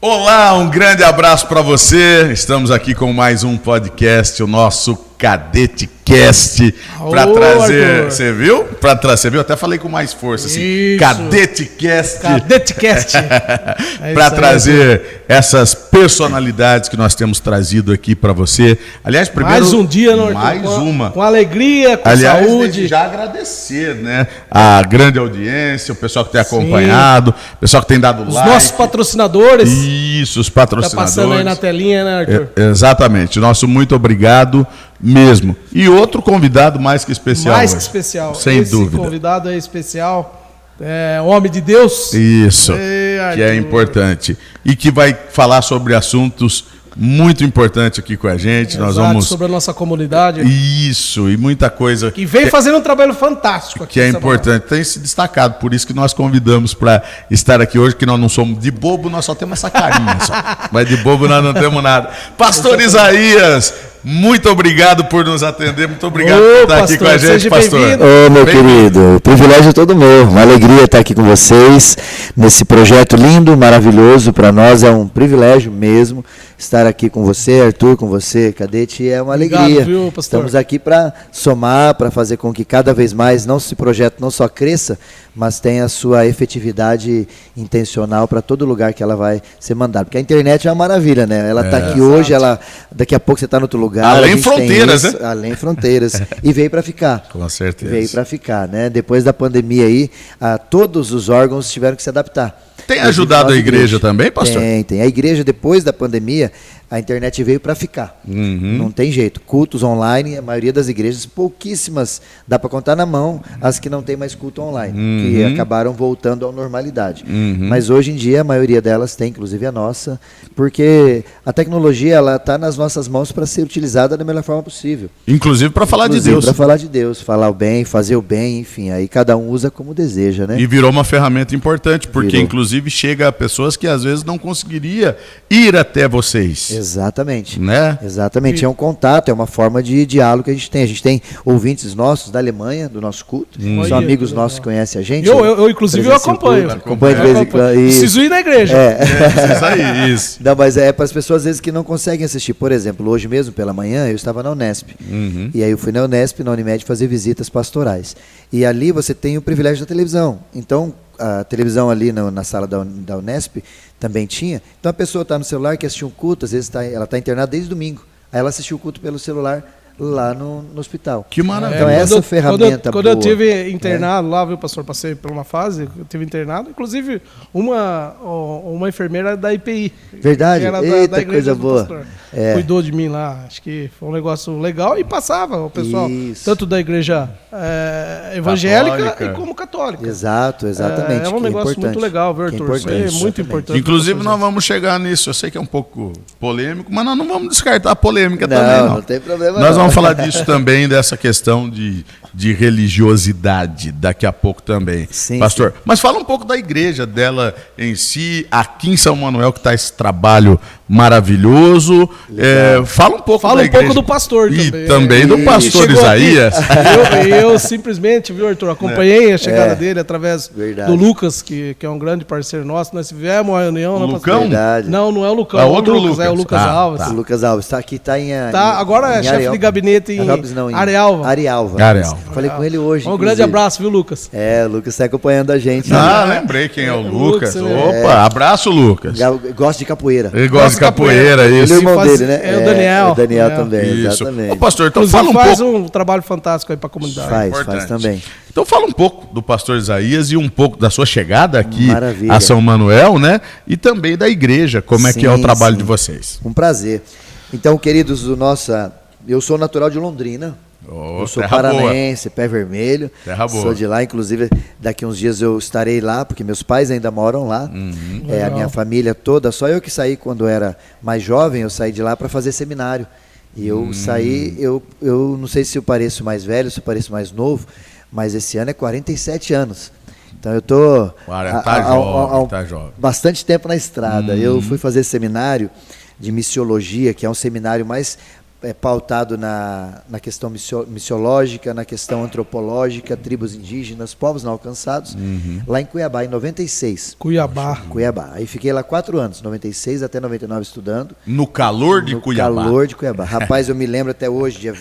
Olá, um grande abraço para você. Estamos aqui com mais um podcast, o nosso CadetCast, para trazer, Arthur. você viu? Você viu? Até falei com mais força assim. Isso. CadetCast. CadetCast. Para trazer essas personalidades que nós temos trazido aqui para você. Aliás, primeiro mais um dia, não, mais uma. Com alegria, com Aliás, saúde. desde já agradecer, né, a grande audiência, o pessoal que tem acompanhado, o pessoal que tem dado Os like. nossos patrocinadores. Isso, os Tá patrocinadores. passando aí na telinha, né, Arthur? Exatamente. Nosso muito obrigado mesmo. E outro convidado mais que especial. Mais que hoje. especial. Sem Esse dúvida. convidado é especial. É homem de Deus. Isso, Ei, que é Arthur. importante. E que vai falar sobre assuntos muito importantes aqui com a gente. Nós Exato, vamos... sobre a nossa comunidade. Isso, e muita coisa... Que vem fazendo um trabalho fantástico aqui. que é essa importante, tem se destacado, por isso que nós convidamos para estar aqui hoje, que nós não somos de bobo, nós só temos essa carinha, só. Mas de bobo nós não temos nada. Pastor Isaías, muito obrigado por nos atender, muito obrigado por estar aqui com a gente, seja pastor. bem-vindo. Ô, meu querido, o privilégio é todo meu, uma alegria estar aqui com vocês, nesse projeto lindo, maravilhoso, para nós é um privilégio mesmo, estar aqui com você, Arthur, com você, Cadete, é uma Obrigado, alegria. viu, pastor? Estamos aqui para somar, para fazer com que cada vez mais esse projeto não só cresça, mas tenha a sua efetividade intencional para todo lugar que ela vai ser mandada. Porque a internet é uma maravilha, né? Ela está aqui hoje, daqui a pouco você está em outro lugar. Além a gente fronteiras, tem isso, né? Além fronteiras. E veio para ficar. Com certeza. Veio para ficar, né? Depois da pandemia aí, todos os órgãos tiveram que se adaptar. Tem Inclusive ajudado nós, a igreja também, pastor? Tem. A igreja, depois da pandemia, a internet veio para ficar. Não tem jeito. Cultos online, a maioria das igrejas, pouquíssimas, dá para contar na mão, as que não tem mais culto online, que acabaram voltando à normalidade. Mas hoje em dia, a maioria delas tem, inclusive a nossa, porque a tecnologia ela está nas nossas mãos para ser utilizada da melhor forma possível. Inclusive para falar de Deus. Para falar de Deus, falar o bem, fazer o bem, enfim, aí cada um usa como deseja, né? E virou uma ferramenta importante, porque Virou. inclusive chega a pessoas que às vezes não conseguiria ir até vocês. Exatamente. Né? Exatamente, é um contato, é uma forma de diálogo que a gente tem. A gente tem ouvintes nossos da Alemanha, do nosso culto, Olha, são amigos que nossos que conhecem a gente. Eu inclusive, eu presenciam o acompanho. culto, acompanho de vez em quando. Isso. Preciso ir na igreja. Isso aí, isso. Não, mas é para as pessoas às vezes que não conseguem assistir. Por exemplo, hoje mesmo pela manhã eu estava na Unesp. E aí eu fui na Unesp, na Unimed, fazer visitas pastorais. E ali você tem o privilégio da televisão. Então, a televisão ali na sala da Unesp também tinha. Então a pessoa está no celular, quer assistir um culto, às vezes ela está internada desde domingo. Aí ela assistiu o culto pelo celular lá no hospital. Que maravilha. Então essa ferramenta quando eu boa, tive internado lá, viu, pastor, passei por uma fase, eu tive internado, inclusive uma enfermeira da IPI. Verdade? Que era Eita, igreja coisa do boa. pastor. É. Cuidou de mim lá, acho que foi um negócio legal e passava o pessoal, Isso. tanto da igreja evangélica Católica. e como católica. Exato, exatamente. É um que negócio importante. muito legal, viu, Que Arthur? Isso aí é importante, muito exatamente. importante. Inclusive, pra nós pessoas. vamos chegar nisso. Eu sei que é um pouco polêmico, mas nós não vamos descartar a polêmica Não, também, não tem problema Nós não. vamos falar disso também, dessa questão de religiosidade, daqui a pouco também, Sim, pastor. Mas fala um pouco da igreja dela em si, aqui em São Manuel, que está esse trabalho maravilhoso. Fala um pouco Fala da um igreja. pouco do pastor E também. também do E pastor chegou Isaías. aqui, eu simplesmente, viu, Arthur, acompanhei a chegada dele através Verdade. do Lucas, que é um grande parceiro nosso. Nós tivemos uma reunião. O né, Lucão? pastor? Verdade. Não é o Lucão. É outro Lucas. É o Lucas Lucas. Alves. O Lucas Alves está aqui, está Agora é chefe de gabinete em Arealva. Arealva. Falei com ele hoje. Um grande abraço, viu, Lucas? O Lucas está acompanhando a gente. Lembrei quem é o Lucas. Lucas, Opa, abraço, Lucas. Gosta de capoeira. Ele gosta de capoeira, Ele é isso. o irmão faz- dele, né? é o Daniel. O Daniel É. também, Isso. exatamente. Ô, pastor, então Inclusive fala um faz pouco. um trabalho fantástico aí para a comunidade. Faz Importante. também. Então fala um pouco do pastor Isaías e um pouco da sua chegada aqui Maravilha. a São Manuel, né? E também da igreja, como é que é o Sim, trabalho sim. de vocês. Um prazer. Então, queridos, eu sou natural de Londrina. Eu sou terra paranaense, pé vermelho. Terra boa. Sou de lá, inclusive daqui uns dias eu estarei lá, porque meus pais ainda moram lá. A minha família toda, só eu que saí quando era mais jovem, eu saí de lá para fazer seminário. E eu saí, eu não sei se eu pareço mais velho, se eu pareço mais novo, mas esse ano é 47 anos. Então eu estou Tá jovem. bastante tempo na estrada. Eu fui fazer seminário de missiologia, que é um seminário mais pautado na questão missiológica, na questão antropológica, tribos indígenas, povos não alcançados, lá em Cuiabá, em 96. Cuiabá. Aí fiquei lá 4 anos, 96 até 99 estudando. No calor de Cuiabá. No calor de Cuiabá. Rapaz, eu me lembro até hoje, dia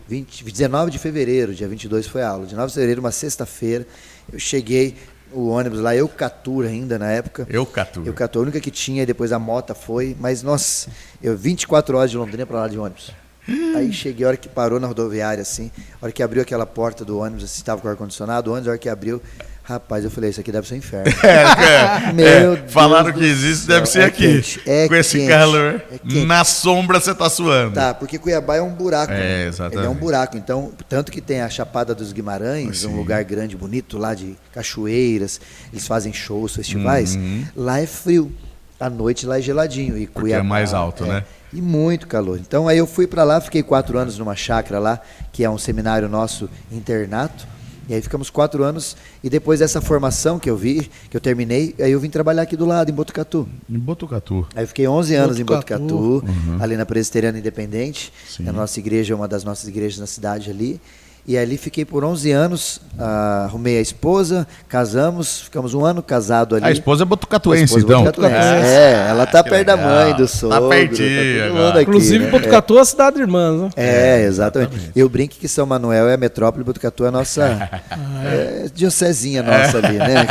19 de fevereiro, dia 22 foi a aula. 19 de fevereiro, uma sexta-feira, eu cheguei, o ônibus lá, Eucatur ainda na época. Eucatur, a única que tinha, e depois a Mota foi. Mas, nossa, eu 24 horas de Londrina para lá de ônibus. Aí cheguei, a hora que parou na rodoviária, assim, a hora que abriu aquela porta do ônibus, assim, estava com o ar-condicionado, o ônibus, a hora que abriu, rapaz, eu falei, isso aqui deve ser um inferno. Meu Deus, falaram que existe, deve ser aqui. Quente, com esse calor, quente. na sombra você tá suando. Tá, porque Cuiabá é um buraco. Exatamente. Ele é um buraco, então, tanto que tem a Chapada dos Guimarães, um lugar grande, bonito, lá de cachoeiras, eles fazem shows, festivais, lá é frio, à noite lá é geladinho. E porque Cuiabá, é mais alto, né? E muito calor. Então, aí eu fui para lá, fiquei 4 anos numa chácara lá, que é um seminário nosso internato. E aí ficamos 4 anos, e depois dessa formação que eu terminei, aí eu vim trabalhar aqui do lado, em Botucatu. Em Botucatu. Aí eu fiquei 11 anos em Botucatu, ali na Presbiteriana Independente. Sim. A nossa igreja é uma das nossas igrejas na cidade ali. E ali fiquei por 11 anos, arrumei a esposa, casamos, ficamos 1 ano casado ali. A esposa é botucatuense, então? Ela tá perto da mãe, do sogro. Tá pertinho. Tá aqui, inclusive, né? Botucatu é a cidade irmã, né? Exatamente. Eu brinco que São Manuel é a metrópole, Botucatu é a nossa diocesinha nossa ali, né?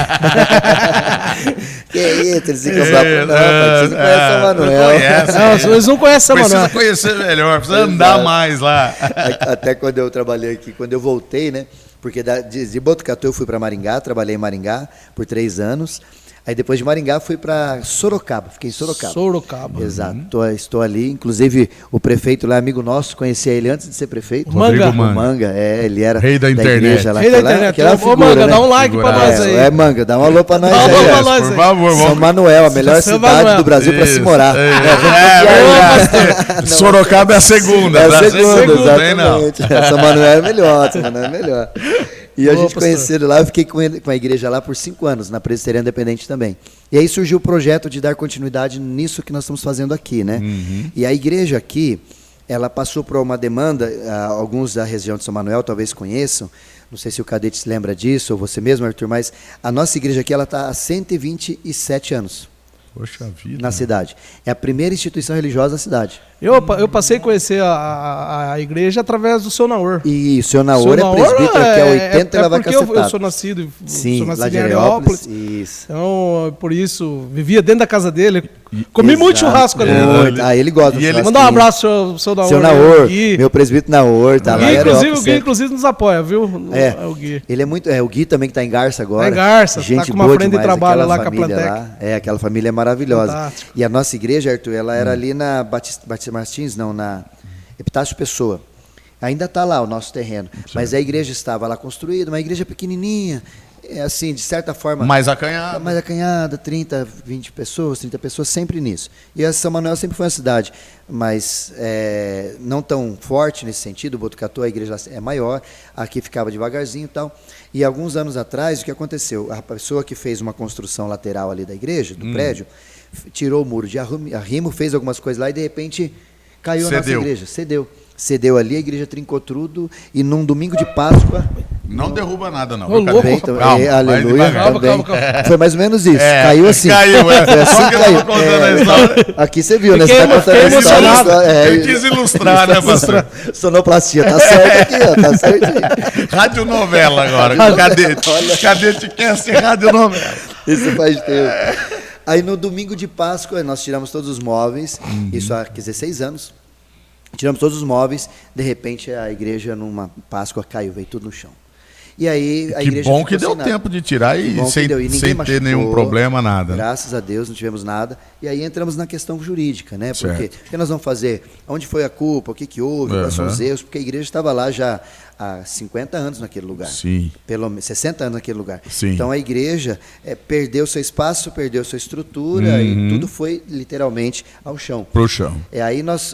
Que isso, eles ficam lá, vocês não conhecem São Manuel. Eles não conhecem São Manuel. Precisa conhecer melhor, precisa andar mais lá. Até quando eu trabalhei aqui, quando eu voltei, né? Porque de Botucatu eu fui para Maringá, trabalhei em Maringá por 3 anos. Aí depois de Maringá fui para Sorocaba, fiquei em Sorocaba. Exato, estou ali. Inclusive o prefeito lá, amigo nosso, conhecia ele antes de ser prefeito. Manga. Manga, ele era rei da internet. Lá, rei da internet. Ô Manga, dá um like para nós aí. Manga, dá um alô para nós aí. Por favor, São Manuel, a melhor cidade do Brasil para se morar. Sorocaba é a segunda. É a segunda, exatamente. São Manuel é melhor, E a gente conheceu lá, eu fiquei com a igreja lá por 5 anos, na Presbiteriana Independente também. E aí surgiu o projeto de dar continuidade nisso que nós estamos fazendo aqui, né? E a igreja aqui, ela passou por uma demanda, alguns da região de São Manuel talvez conheçam, não sei se o Cadete se lembra disso, ou você mesmo, Arthur, mas a nossa igreja aqui, ela está há 127 anos. Poxa vida. Na cidade. É a primeira instituição religiosa da cidade. Eu passei a conhecer a igreja através do seu Naor. E o seu Naor é presbítero, que é 80 e ela vai cacetada. Eu sou nascido lá de Areópolis. Isso. Então, por isso, vivia dentro da casa dele. Comi muito churrasco ali. Ele gosta do churrasco. Mandar um abraço ao seu Naor. Seu Naor, meu presbítero Naor, tá lá. O Gui, inclusive, nos apoia, viu? O Gui. Ele é muito. O Gui também que tá em Garça agora. Tá em Garça, gente tá com uma frente de trabalho lá com a Plantec. Aquela família é maravilhosa. Fantástico. E a nossa igreja, Arthur, ela era ali na Batista Martins, não, na Epitácio Pessoa. Ainda está lá o nosso terreno. Sim. Mas a igreja estava lá construída, uma igreja pequenininha, assim, de certa forma... Mais acanhada. Mais acanhada, 30 pessoas, sempre nisso. E a São Manuel sempre foi uma cidade, mas não tão forte nesse sentido. Botucatu, a igreja é maior, aqui ficava devagarzinho e tal. E alguns anos atrás, o que aconteceu? A pessoa que fez uma construção lateral ali da igreja, do prédio, tirou o muro de arrimo, fez algumas coisas lá e de repente caiu a nossa igreja. Cedeu ali, a igreja trincou tudo e num domingo de Páscoa... Não derruba nada, não. Aleluia. Calma. Foi mais ou menos isso. Caiu assim. Foi assim que caiu. Aqui você viu, né? Você tá contando a história. Eu quis ilustrar, né, pastor? Sonoplastia, tá certo aqui, ó. Tá certinho. Radionovela agora. Cadete quer ser radionovela. Isso faz tempo. Aí no domingo de Páscoa, nós tiramos todos os móveis. Isso há 16 anos. Tiramos todos os móveis, de repente a igreja numa Páscoa caiu, veio tudo no chão. E aí a igreja... Que bom que deu tempo de tirar e sem ter nenhum problema, nada. Graças a Deus não tivemos nada. E aí entramos na questão jurídica, né? Porque o que nós vamos fazer? Onde foi a culpa? O que houve? Quais são os erros? Porque a igreja estava lá já há 50 anos naquele lugar. Sim. Pelo menos 60 anos naquele lugar. Sim. Então a igreja perdeu seu espaço, perdeu sua estrutura e tudo foi literalmente ao chão. Pro chão.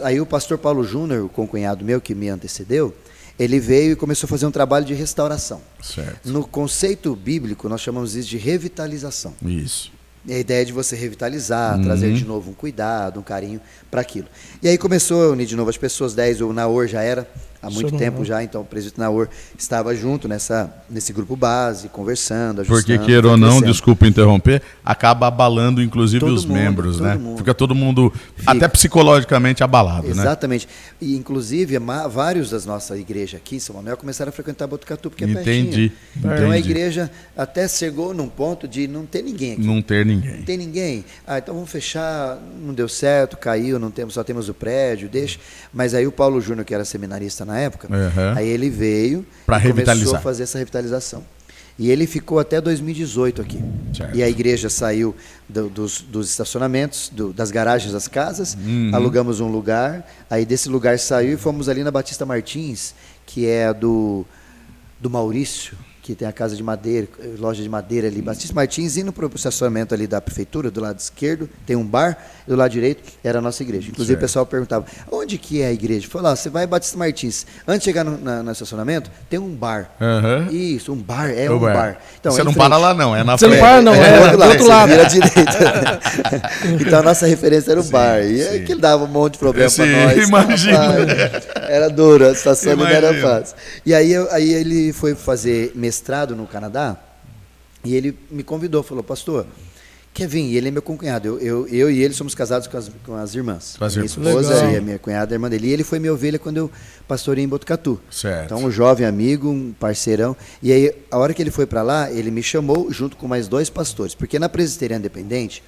Aí o pastor Paulo Júnior, o concunhado meu que me antecedeu, ele veio e começou a fazer um trabalho de restauração. Certo. No conceito bíblico, nós chamamos isso de revitalização. Isso. E a ideia é de você revitalizar, trazer de novo um cuidado, um carinho para aquilo. E aí começou a unir de novo as pessoas, 10, o Naor já era há muito tempo já, então o presbítero Naor estava junto nesse grupo base, conversando, ajustando. Porque, queira ou não, desculpa interromper, acaba abalando inclusive os membros, né? Fica todo mundo até psicologicamente abalado, né? Exatamente. E inclusive vários das nossas igrejas aqui em São Manuel começaram a frequentar Botucatu, porque é pertinho. Então a igreja até chegou num ponto de não ter ninguém aqui. Não ter ninguém. Não tem ninguém. Então vamos fechar, não deu certo, caiu, só temos o prédio, deixa. Mas aí o Paulo Júnior, que era seminarista na época, aí ele veio para começou a fazer essa revitalização. E ele ficou até 2018 aqui. Certo. E a igreja saiu dos estacionamentos, das garagens das casas, alugamos um lugar, aí desse lugar saiu e fomos ali na Batista Martins, que é do Maurício, que tem a casa de madeira, loja de madeira ali, Batista Martins, indo para o estacionamento ali da prefeitura, do lado esquerdo, tem um bar, e do lado direito era a nossa igreja. Inclusive o pessoal perguntava, onde que é a igreja? Falou, você vai em Batista Martins, antes de chegar no estacionamento, tem um bar. Isso, um bar, um bar. Então, você não para lá não, é na frente. Você não para não, é do outro lado. Vira à direita. Então a nossa referência era o bar, e aí que ele dava um monte de problema para nós. Imagina. Era duro, a situação não era fácil. E aí ele foi fazer mestrado no Canadá, e ele me convidou, falou, pastor, quer vir? E ele é meu cunhado, eu e ele somos casados com as irmãs. Minha esposa e a minha cunhada, a irmã dele, e ele foi minha ovelha quando eu pastorei em Botucatu. Certo. Então um jovem amigo, um parceirão, e aí a hora que ele foi para lá, ele me chamou junto com mais 2 pastores, porque na Presbiteriana Independente,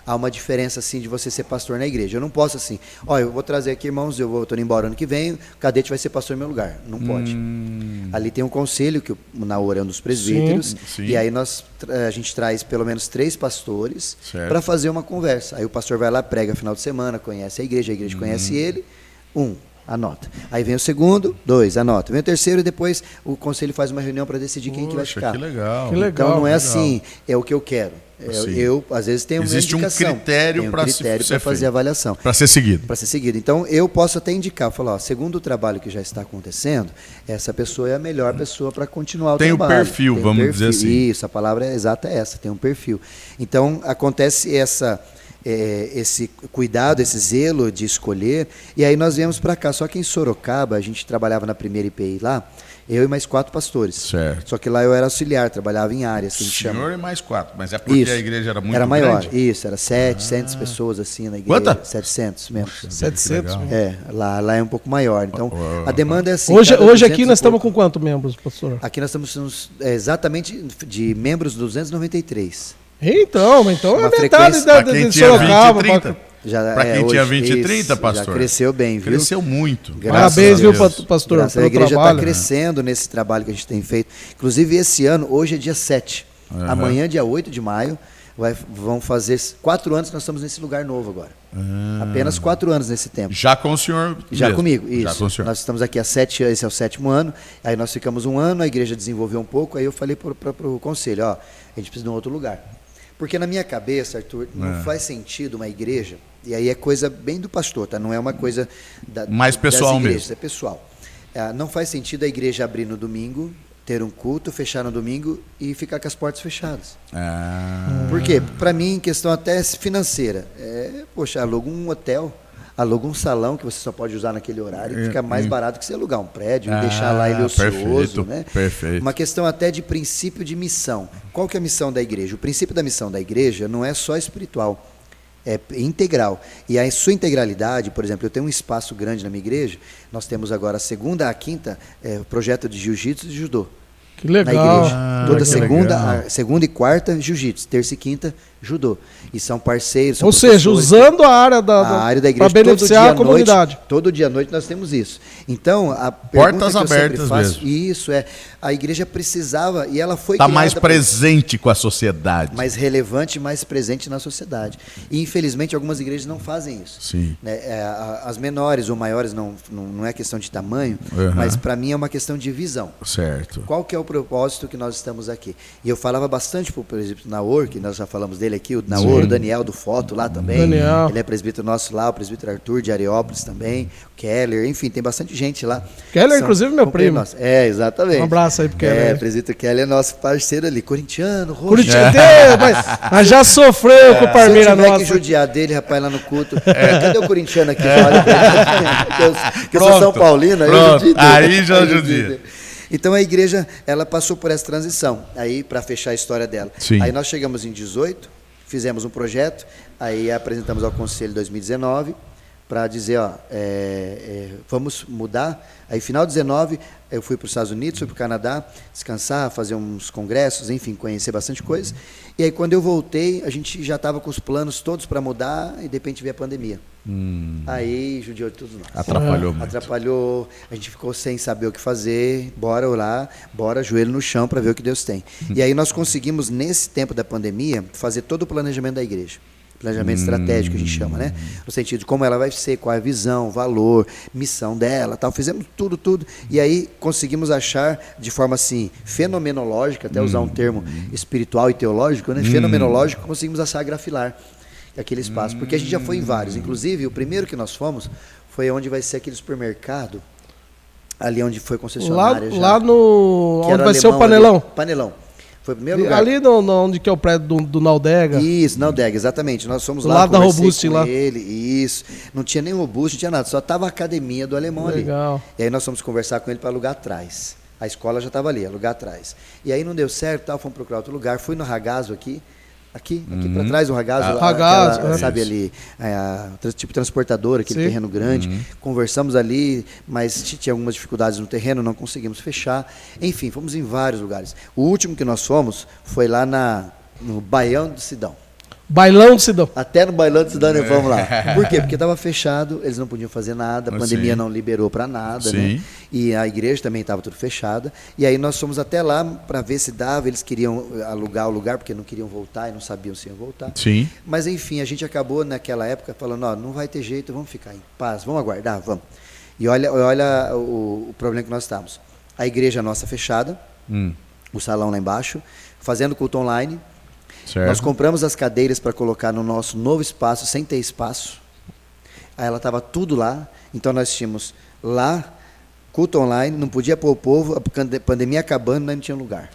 há uma diferença assim de você ser pastor na igreja. Eu não posso assim, eu vou trazer aqui, irmãos, eu estou indo embora ano que vem, o Cadete vai ser pastor no meu lugar. Não pode. Ali tem um conselho, que o Naor é um dos presbíteros, e aí a gente traz pelo menos 3 pastores para fazer uma conversa. Aí o pastor vai lá, prega final de semana, conhece a igreja conhece ele, anota. Aí vem o segundo, 2, anota. Vem o terceiro e depois o conselho faz uma reunião para decidir quem que vai ficar. Que legal. Então não é assim, é o que eu quero. Eu às vezes tenho uma indicação. Existe um critério para fazer a avaliação. Para ser seguido. Para ser seguido. Então eu posso até indicar, falar, segundo o trabalho que já está acontecendo, essa pessoa é a melhor pessoa para continuar o trabalho. Tem o perfil, vamos dizer assim. Isso, a palavra exata é essa, tem um perfil. Então acontece esse cuidado, esse zelo de escolher, e aí nós viemos para cá. Só que em Sorocaba, a gente trabalhava na primeira IPI lá, eu e mais 4 pastores. Certo. Só que lá eu era auxiliar, trabalhava em áreas que a gente chama. Senhor e mais 4, mas é porque a igreja era muito era maior, grande? Isso, era 700 pessoas assim na igreja. Quanta? 700 mesmo. 700? Lá é um pouco maior. Então, a demanda é assim. Hoje aqui nós estamos com quantos membros, pastor? Aqui nós estamos exatamente de membros 293. Então é metade de Sorocaba. Para quem tinha 20 e 30, pastor. Já cresceu bem, viu? Cresceu muito. Parabéns, viu, pastor? A igreja está crescendo nesse trabalho que a gente tem feito. Inclusive, esse ano, hoje é dia 7. Amanhã, dia 8 de maio, vão fazer 4 anos que nós estamos nesse lugar novo agora. Apenas 4 anos nesse tempo. Já com o senhor? Já mesmo. Comigo, isso. Já com o senhor. Nós estamos aqui há 7 anos, esse é o 7º ano. Aí nós ficamos 1 ano, a igreja desenvolveu um pouco, aí eu falei para o conselho, a gente precisa de um outro lugar. Porque na minha cabeça, Arthur, não faz sentido uma igreja, e aí é coisa bem do pastor, tá? Não é uma coisa mais pessoal das igrejas, mesmo. É pessoal. Não faz sentido a igreja abrir no domingo, ter um culto, fechar no domingo e ficar com as portas fechadas. Por quê? Para mim, questão até financeira. Aluga um hotel, aluga um salão que você só pode usar naquele horário, que fica mais barato que você alugar um prédio e deixar lá ele ocioso. Perfeito. Uma questão até de princípio de missão. Qual que é a missão da igreja? O princípio da missão da igreja não é só espiritual, é integral. E a sua integralidade, por exemplo, eu tenho um espaço grande na minha igreja, nós temos agora a segunda a quinta projeto de jiu-jitsu e judô. Que legal. Na igreja. Toda segunda e quarta, jiu-jitsu. Terça e quinta, judô. E são parceiros. São Ou seja, usando a área da igreja para beneficiar a comunidade. Todo dia à noite nós temos isso. Então, a portas abertas mesmo. Isso a igreja precisava, e ela foi criada mais presente com a sociedade. Mais relevante e mais presente na sociedade. E, infelizmente, algumas igrejas não fazem isso. Sim. As menores ou maiores não é questão de tamanho, mas para mim é uma questão de visão. Certo. Qual que é o propósito que nós estamos aqui? E eu falava bastante para o presbítero Naor, que nós já falamos dele ele aqui, o Naoro, o Daniel do Foto lá também. Daniel. Ele é presbítero nosso lá, o presbítero Arthur de Areópolis também, o Keller, enfim, tem bastante gente lá. Keller, inclusive, meu primo. Nosso. É, exatamente. Um abraço aí pro Keller. O presbítero Keller é nosso parceiro ali, corintiano, roxo. Curitiba, mas já sofreu com o Parmeira Se eu tiver nossa. que judiar dele, rapaz, lá no culto. Cadê o corintiano aqui? Olha pra ele. Que eu sou São Paulino, aí eu judio. Aí já judia. Então a igreja, ela passou por essa transição, aí para fechar a história dela. Sim. Aí nós chegamos em 18, fizemos um projeto, aí apresentamos ao conselho em 2019 para dizer, vamos mudar. Aí final de 19 eu fui para os Estados Unidos, fui para o Canadá, descansar, fazer uns congressos, enfim, conhecer bastante coisa. E aí quando eu voltei, a gente já estava com os planos todos para mudar e de repente veio a pandemia. Aí judiou de tudo nós. Atrapalhou muito. Atrapalhou, a gente ficou sem saber o que fazer, bora orar, bora joelho no chão para ver o que Deus tem. E aí nós conseguimos, nesse tempo da pandemia, fazer todo o planejamento da igreja. Planejamento estratégico, a gente chama, né? No sentido de como ela vai ser, qual é a visão, valor, missão dela, tal. Fizemos tudo. E aí conseguimos achar de forma assim, fenomenológica, até usar um termo espiritual e teológico, né? Fenomenológico, conseguimos achar a Grafilar, aquele espaço. Porque a gente já foi em vários. Inclusive, o primeiro que nós fomos foi onde vai ser aquele supermercado, ali onde foi concessionária. Lá no... Que onde era vai ser o alemão Panelão. ali. Panelão. Foi o primeiro lugar. Ali onde que é o prédio do Naldega. Isso, Naldega, exatamente. Nós fomos Do lá, lado da conversei Robuste com lá. ele, isso. Não tinha nem Robuste, não tinha nada, só estava a academia do alemão Legal. ali. E aí nós fomos conversar com ele para alugar atrás. A escola já estava ali, alugar atrás. E aí não deu certo, tal, fomos procurar outro lugar. Fui no Ragazzo aqui para trás do Ragazzo, Ragazzo, sabe ali, tipo transportadora, aquele Sim. terreno grande. Conversamos ali, mas tinha algumas dificuldades no terreno, não conseguimos fechar. Enfim, fomos em vários lugares. O último que nós fomos foi lá no Baião do Sidão. Bailão do Sidão. Até no Bailão do Sidão nós fomos lá. Por quê? Porque estava fechado, eles não podiam fazer nada, a pandemia não liberou para nada, né? E a igreja também estava tudo fechada. E aí nós fomos até lá para ver se dava, eles queriam alugar o lugar, porque não queriam voltar e não sabiam se iam voltar. Sim. Mas enfim, a gente acabou naquela época falando, não vai ter jeito, vamos ficar em paz, vamos aguardar, vamos. E olha o problema que nós estávamos. A igreja nossa fechada, o salão lá embaixo, fazendo culto online. Certo. Nós compramos as cadeiras para colocar no nosso novo espaço, sem ter espaço. Aí ela estava tudo lá. Então nós tínhamos lá, culto online, não podia pôr o povo, a pandemia acabando, nós não tinha lugar.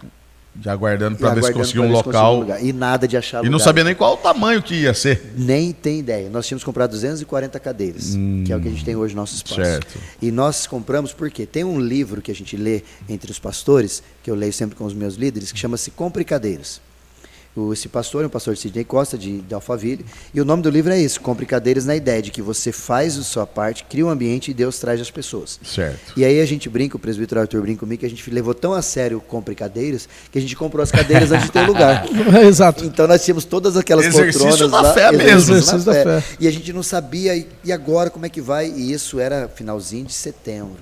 Já aguardando para ver se conseguia um local. E nada de achar lugar. E não sabia nem qual o tamanho que ia ser. Nem tem ideia. Nós tínhamos comprado 240 cadeiras, que é o que a gente tem hoje no nosso espaço. Certo. E nós compramos porque tem um livro que a gente lê entre os pastores, que eu leio sempre com os meus líderes, que chama-se Compre Cadeiras. Esse pastor é um pastor de Sidney Costa, de Alphaville, e o nome do livro é esse, Compre Cadeiras, na ideia de que você faz a sua parte, cria um ambiente e Deus traz as pessoas. Certo. E aí a gente brinca, o presbítero Arthur brinca comigo, que a gente levou tão a sério o Compre Cadeiras, que a gente comprou as cadeiras antes de ter lugar. Exato. Então nós tínhamos todas aquelas Exercício poltronas da lá. fé mesmo. Exercício da fé. E a gente não sabia, e agora como é que vai? E isso era finalzinho de setembro.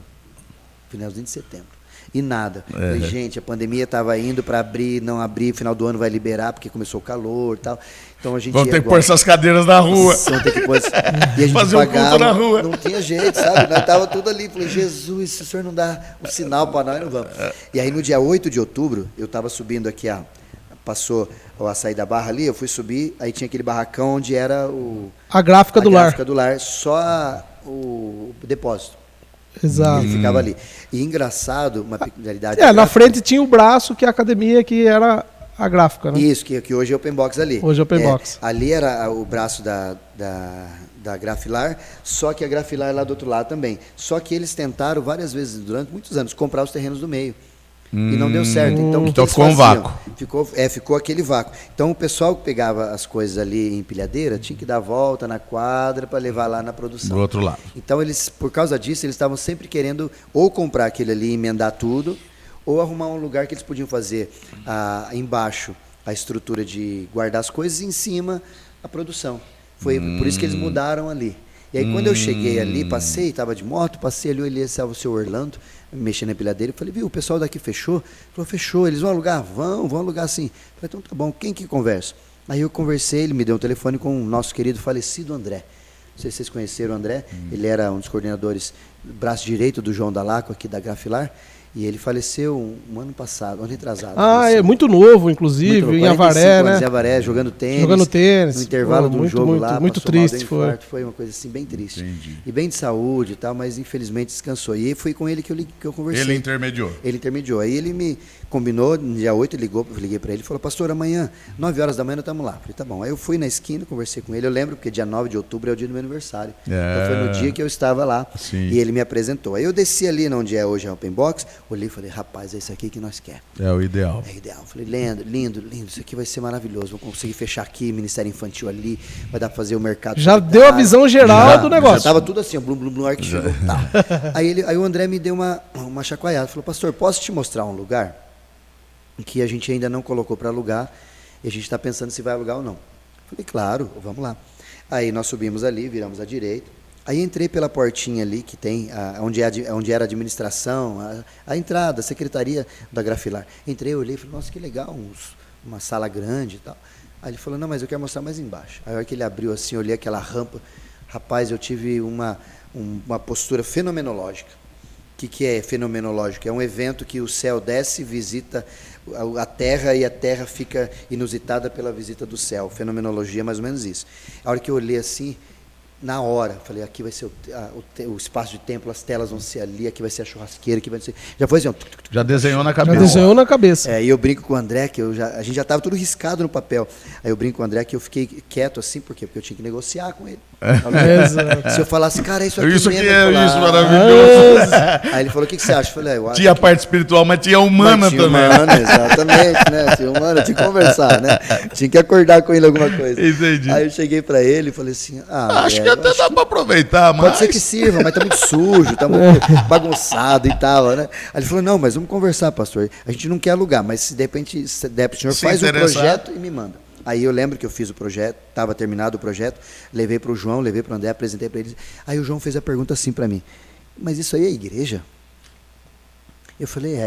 E nada. Falei, gente, a pandemia estava indo para abrir, não abrir, final do ano vai liberar, porque começou o calor e tal. Então a gente Vamos ter que pôr essas cadeiras na rua. Vamos ter que pôr. E a gente Fazer um pagava, culto na rua. não tinha jeito, sabe? Nós tava tudo ali. Falei, Jesus, se o senhor não dá um sinal para nós, não vamos. E aí no dia 8 de outubro, eu estava subindo aqui, passou a sair da barra ali, eu fui subir, aí tinha aquele barracão onde era A gráfica do lar. do lar, só o depósito. Exato. Ele ficava ali. E engraçado, uma peculiaridade. Na frente tinha o braço, que é a academia, que era a gráfica, né? Isso, que hoje é Open Box ali. Hoje é Open Box. Ali era o braço da Grafilar, só que a Grafilar é lá do outro lado também. Só que eles tentaram várias vezes, durante muitos anos, comprar os terrenos do meio. E não deu certo. Então, Então ficou um vácuo. Ficou aquele vácuo. Então o pessoal que pegava as coisas ali em empilhadeira tinha que dar a volta na quadra para levar lá na produção. Do outro lado. Então eles, por causa disso, eles estavam sempre querendo ou comprar aquele ali e emendar tudo, ou arrumar um lugar que eles podiam fazer embaixo a estrutura de guardar as coisas e em cima a produção. Foi por isso que eles mudaram ali. E aí quando eu cheguei ali, estava de moto, passei ali, eu olhei o seu Orlando, mexendo na empilhadeira, falei, viu, o pessoal daqui fechou? Ele falou, fechou, eles vão alugar? Vão alugar sim. Falei, então tá bom, quem que conversa? Aí eu conversei, ele me deu um telefone com o nosso querido falecido André. Não sei se vocês conheceram o André, ele era um dos coordenadores, braço direito do João Dalaco, aqui da Grafilar, E ele faleceu um ano passado, um ano retrasado. É muito novo, inclusive, muito em Avaré, né? Em Avaré, jogando tênis. Jogando tênis. No intervalo do jogo lá, muito passou mal, triste, deu infarto, foi uma coisa assim bem triste. Entendi. E bem de saúde e tal, mas infelizmente descansou. E foi com ele que eu conversei. Ele intermediou. Ele intermediou. Aí ele me combinou, no dia 8 eu liguei para ele e falou, pastor, amanhã, 9 horas da manhã nós estamos lá. Eu falei, tá bom. Aí eu fui na esquina, conversei com ele. Eu lembro porque dia 9 de outubro é o dia do meu aniversário. Então foi no dia que eu estava lá. Sim. E ele me apresentou. Aí eu desci ali onde é hoje a Open Box, olhei e falei, rapaz, é isso aqui que nós queremos. É o ideal. É ideal. Falei, lindo, isso aqui vai ser maravilhoso. Vamos conseguir fechar aqui, Ministério Infantil ali, vai dar para fazer o mercado. Já deu a visão geral do negócio. Já estava tudo assim, blum, hora que chegou. Tá. Aí o André me deu uma chacoalhada. Falou, pastor, posso te mostrar um lugar que a gente ainda não colocou para alugar e a gente está pensando se vai alugar ou não. Falei, claro, vamos lá. Aí nós subimos ali, viramos à direita. Aí entrei pela portinha ali que tem, onde era a administração, a entrada, a secretaria da Grafilar. Entrei, olhei e falei, nossa, que legal, uma sala grande e tal. Aí ele falou, não, mas eu quero mostrar mais embaixo. Aí a hora que ele abriu assim, olhei aquela rampa, rapaz, eu tive uma postura fenomenológica. O que é fenomenológico? É um evento que o céu desce, visita a Terra e a Terra fica inusitada pela visita do céu. Fenomenologia é mais ou menos isso. A hora que eu olhei assim, na hora, falei, aqui vai ser o espaço de templo, as telas vão ser ali, aqui vai ser a churrasqueira, aqui vai ser... Já foi assim, já desenhou na cabeça. Já desenhou na cabeça. E eu brinco com o André, que a gente já estava tudo riscado no papel. Aí eu brinco com o André que eu fiquei quieto assim, por quê? Porque eu tinha que negociar com ele. Se eu falasse, cara, isso aqui isso mesmo, que é isso, falar, maravilhoso. Aí ele falou, o que você acha? Eu falei, eu acho tinha a parte espiritual, mas tinha a humana tinha também. Humana, exatamente, né? Tinha humana, tinha que conversar, né? Tinha que acordar com ele alguma coisa. Entendi. Aí eu cheguei pra ele e falei assim, acho que até dá pra aproveitar, mas... Pode ser que sirva, mas tá muito sujo, tá muito bagunçado e tal, né? Aí ele falou, não, mas vamos conversar, pastor. A gente não quer alugar, mas se de repente der pro senhor, faz o projeto e me manda. Aí eu lembro que eu fiz o projeto, estava terminado o projeto, levei para o João, levei para o André, apresentei para eles. Aí o João fez a pergunta assim para mim, mas isso aí é igreja? Eu falei,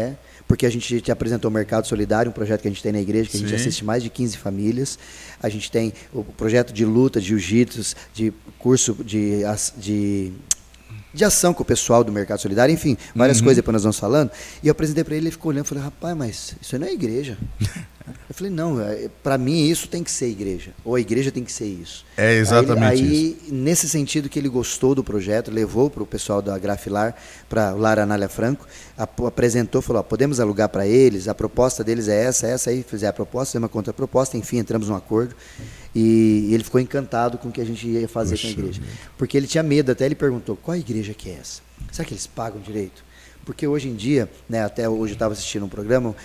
porque a gente te apresentou o Mercado Solidário, um projeto que a gente tem na igreja, que a gente assiste mais de 15 famílias. A gente tem o projeto de luta, de jiu-jitsu, de curso de ação com o pessoal do Mercado Solidário, enfim, várias coisas depois nós vamos falando. E eu apresentei para ele, ele ficou olhando, eu falei, rapaz, mas isso aí não é igreja. Eu falei, não, para mim isso tem que ser igreja, ou a igreja tem que ser isso. É exatamente isso. Aí, nesse sentido que ele gostou do projeto, levou para o pessoal da Grafilar, para o Lara Anália Franco, apresentou, falou, podemos alugar para eles, a proposta deles é essa, aí fizer a proposta, fizer uma contraproposta, enfim, entramos num acordo. E ele ficou encantado com o que a gente ia fazer com a igreja. Porque ele tinha medo, até ele perguntou, qual igreja que é essa? Será que eles pagam direito? Porque hoje em dia, né, até hoje eu estava assistindo um programa,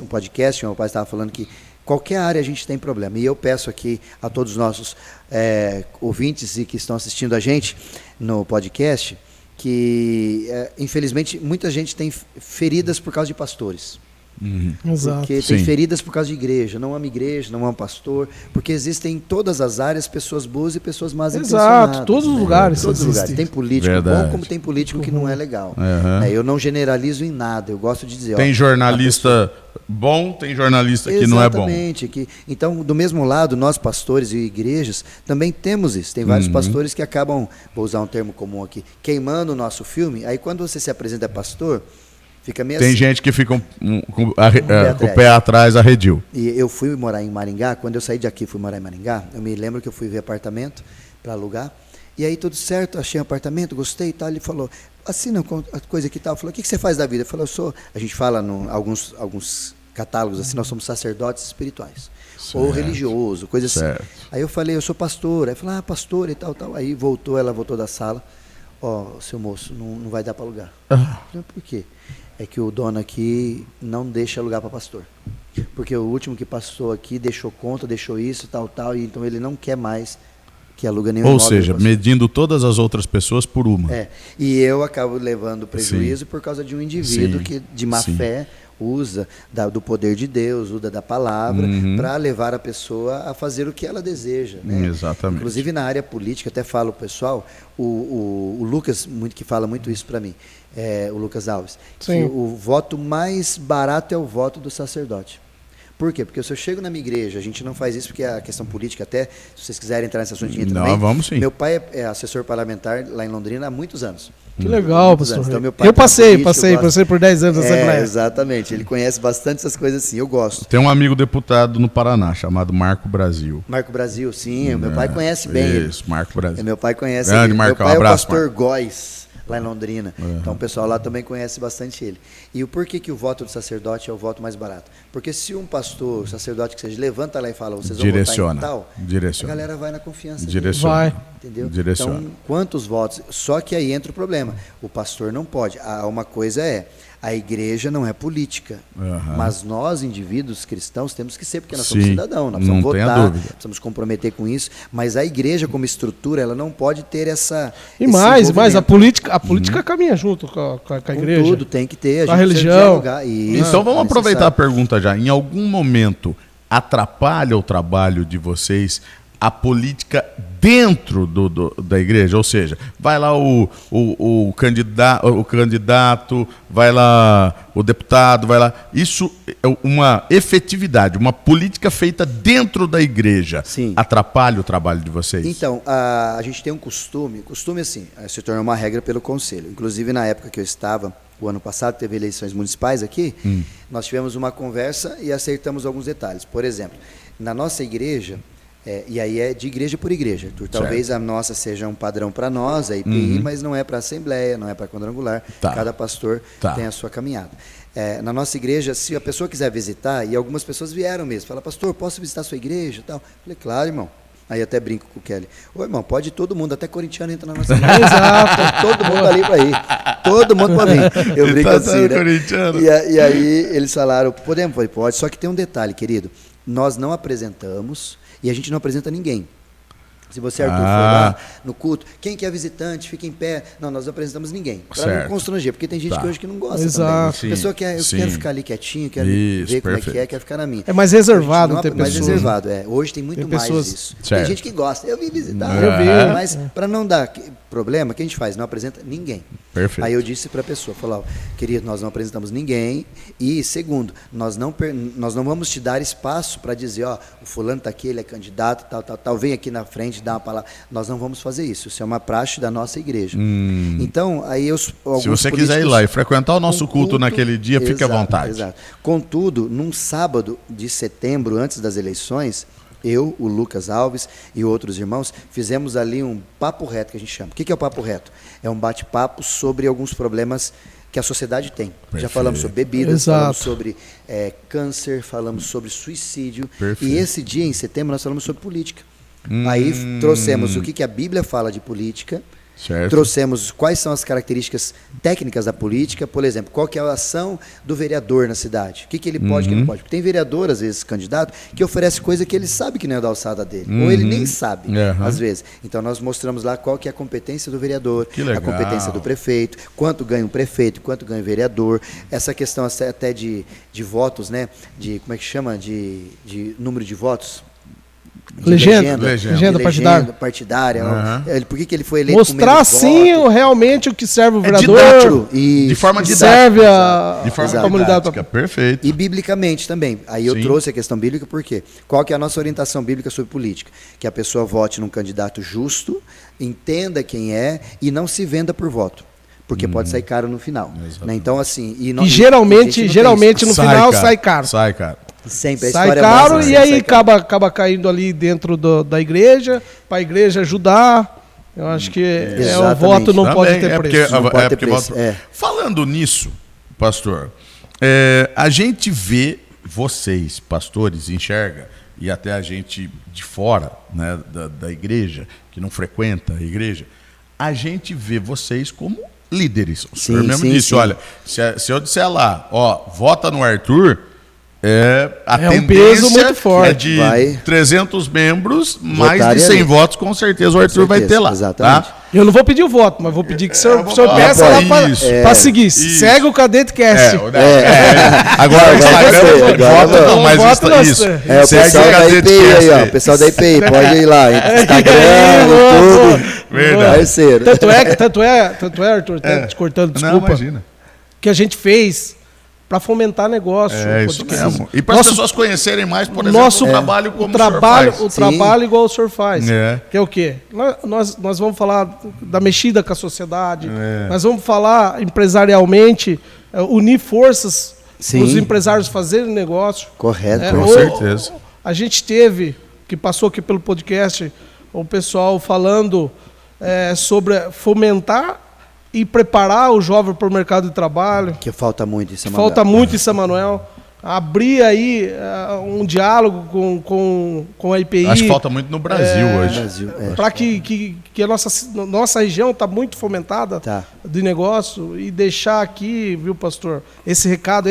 um podcast, um rapaz estava falando que qualquer área a gente tem problema. E eu peço aqui a todos os nossos ouvintes e que estão assistindo a gente no podcast, que infelizmente muita gente tem feridas por causa de pastores. Exato. Porque tem feridas por causa de igreja, não ama pastor, porque existem em todas as áreas pessoas boas e pessoas más intencionadas. Exato, todos os lugares. Todos os lugares. Tem político bom, como tem político que não é legal. Eu não generalizo em nada, eu gosto de dizer... Tem jornalista bom, tem jornalista que não é bom. Exatamente. Então, do mesmo lado, nós pastores e igrejas também temos isso. Tem vários pastores que acabam, vou usar um termo comum aqui, queimando o nosso filme. Aí quando você se apresenta pastor... Fica meio tem assim. gente que fica com o pé atrás, arredio. E eu fui morar em Maringá, quando eu saí de aqui fui morar em Maringá, eu me lembro que eu fui ver apartamento para alugar, e aí tudo certo, achei um apartamento, gostei e tal, ele falou, assina a coisa aqui e tal, falou, o que você faz da vida? Eu falei, a gente fala em alguns catálogos assim, nós somos sacerdotes espirituais, ou religioso, coisa assim. Aí eu falei, eu sou pastor, aí falou, pastor e tal, aí ela voltou da sala, seu moço, não vai dar para alugar. Eu falei, por quê? É que o dono aqui não deixa alugar para pastor. Porque o último que passou aqui deixou conta, deixou isso, tal, e então ele não quer mais que aluga nenhum imóvel. Ou seja, medindo todas as outras pessoas por uma. E eu acabo levando prejuízo por causa de um indivíduo que de má fé usa do poder de Deus, usa da palavra, para levar a pessoa a fazer o que ela deseja. Né? Exatamente. Inclusive na área política, até falo pessoal, o Lucas, que fala muito isso para mim, o Lucas Alves, que o voto mais barato é o voto do sacerdote. Por quê? Porque se eu chego na minha igreja, a gente não faz isso porque a questão política, até se vocês quiserem entrar nesse assunto Não, também. vamos sim. Meu pai é assessor parlamentar lá em Londrina há muitos anos. Que legal, pastor. Então, meu pai Eu é político, passei por 10 anos na Assembleia. Exatamente. Ele conhece bastante essas coisas assim. Eu gosto. Tem um amigo deputado no Paraná chamado Marco Brasil. Marco Brasil, sim. Meu pai conhece bem ele. Isso, Marco Brasil. Meu pai conhece Grande ele. Marcão, Meu pai abraço, é o pastor Marco. Góes, lá em Londrina. Então o pessoal lá também conhece bastante ele. E o porquê que o voto do sacerdote é o voto mais barato? Porque se um pastor, sacerdote que seja, levanta lá e fala, vocês vão votar em tal, Direciona. a galera vai na confiança dele. Direciona. Vai. Entendeu? Direciona. Então, quantos votos? Só que aí entra o problema. O pastor não pode. Uma coisa a igreja não é política. Mas nós, indivíduos cristãos, temos que ser, porque nós somos Sim, cidadãos, nós precisamos não tenha votar, dúvida. precisamos comprometer com isso. Mas a igreja, como estrutura, ela não pode ter essa. E esse mais, a envolvimento. política caminha junto com a Com igreja. tudo, tem que ter. Com a gente precisa religião. dialogar. Isso, Então vamos é aproveitar a necessário. pergunta já. Em algum momento atrapalha o trabalho de vocês a política dentro da igreja? Ou seja, vai lá o candidato, vai lá o deputado, vai lá. Isso é uma efetividade, uma política feita dentro da igreja. Sim. Atrapalha o trabalho de vocês? Então, a gente tem um costume assim, se tornou uma regra pelo conselho. Inclusive, na época que eu estava, o ano passado, teve eleições municipais aqui, nós tivemos uma conversa e acertamos alguns detalhes. Por exemplo, na nossa igreja, e aí é de igreja por igreja, Arthur. Talvez a nossa seja um padrão para nós, a IPI, mas não é para a Assembleia, não é para a Quadrangular. Tá. Cada pastor tem a sua caminhada. Na nossa igreja, se a pessoa quiser visitar, e algumas pessoas vieram mesmo, fala, pastor, posso visitar a sua igreja? Tal. Falei, claro, irmão. Aí até brinco com o Kelly. Ô, irmão, pode ir todo mundo, até corintiano entra na nossa igreja. Exato. Todo mundo ali para ir. Todo mundo para vir. Eu brinco assim, né? Corintiano. E aí eles falaram, podemos? Falei, pode. Só que tem um detalhe, querido. Nós não apresentamos e a gente não apresenta ninguém. Se você, Arthur, for lá no culto, quem que é visitante, fica em pé. Não, nós não apresentamos ninguém. Para não constranger, porque tem gente que hoje que não gosta também. Sim, A pessoa quer, eu quero ficar ali quietinho, quero ver como é que é, quer ficar na minha. É mais reservado, não tem mais pessoas. reservado, Hoje tem muito Tem mais pessoas. isso. Certo. Tem gente que gosta. Eu vim visitar, Eu vi. mas para não dar problema, o que a gente faz? Não apresenta ninguém. Perfeito. Aí eu disse para a pessoa, falou, querido, nós não apresentamos ninguém. E segundo, nós não vamos te dar espaço para dizer, ó, o fulano está aqui, ele é candidato, tal, vem aqui na frente, dá uma palavra. Nós não vamos fazer isso. Isso é uma praxe da nossa igreja. Então, aí se você quiser ir lá e frequentar o nosso culto naquele dia, fique à vontade. Exato. Contudo, num sábado de setembro, antes das eleições, eu, o Lucas Alves e outros irmãos fizemos ali um papo reto, que a gente chama. O que é o papo reto? É um bate-papo sobre alguns problemas que a sociedade tem. Perfeito. Já falamos sobre bebidas, Exato. falamos sobre câncer, falamos sobre suicídio. Perfeito. E esse dia, em setembro, nós falamos sobre política. Aí trouxemos o que a Bíblia fala de política, Certo. trouxemos quais são as características técnicas da política, por exemplo, qual que é a ação do vereador na cidade, o que ele pode, o que ele não pode. Porque tem vereador, às vezes, candidato, que oferece coisa que ele sabe que não é da alçada dele, ou ele nem sabe, às vezes. Então nós mostramos lá qual que é a competência do vereador, Que legal. a competência do prefeito, quanto ganha um prefeito, quanto ganha o vereador, essa questão até de votos, né? De, como é que chama? De número de votos. De Legenda partidária. Uhum. Por que ele foi eleito Mostrar com sim votos? realmente o que serve o vereador. didático. E De forma que didática. serve a De forma comunidade. didática. Perfeito. E biblicamente também. Aí eu Sim. trouxe a questão bíblica, por quê? Qual que é a nossa orientação bíblica sobre política? Que a pessoa vote num candidato justo, entenda quem é e não se venda por voto. Porque pode sair caro no final. Né? Então, assim... E geralmente no Sai, final cara. sai caro. Sai, cara. Sempre a Sai história caro básica, e aí sai caro. acaba caindo ali dentro da igreja, para a igreja ajudar. Eu acho que o Exatamente. voto não pode Também, ter preço. Não pode ter porque preço, Falando nisso, pastor, a gente vê vocês, pastores, enxerga, e até a gente de fora, né, da igreja, que não frequenta a igreja, a gente vê vocês como líderes. O senhor mesmo disse, olha, se eu disser lá, ó, vota no Arthur, a um peso muito tendência forte. é de 300 membros, mais Votarem de 100 ali. votos, com certeza o Arthur vai ter lá. Exatamente. Tá? Eu não vou pedir o voto, mas vou pedir que o senhor vamos peça lá, lá isso. para seguir. Isso. Segue o Cadete Cast. Agora o Instagram você, não agora vota não. não, mas Vota isso. não, Isso. é. O Segue pessoal o da Cadete IPI aí, ó. Cast. O pessoal da IPI, pode ir lá. Instagram, Boa, YouTube. Verdade. Parceiro. Tanto é, Arthur, te cortando, Não, desculpa, imagina. que a gente fez para fomentar negócio. Isso mesmo. E para as pessoas conhecerem mais, por exemplo, o trabalho como o trabalho igual o senhor faz. Que é o quê? Nós vamos falar da mexida com a sociedade, nós vamos falar empresarialmente, unir forças, os empresários fazerem negócio. Correto. Com certeza. A gente que passou aqui pelo podcast, o pessoal falando sobre fomentar e preparar o jovem para o mercado de trabalho. Que falta muito isso, Emanuel. Falta muito isso, Emanuel. Abrir aí um diálogo com a IPI. Acho que falta muito no Brasil hoje. Para que a nossa região está muito fomentada de negócio e deixar aqui, viu, pastor, esse recado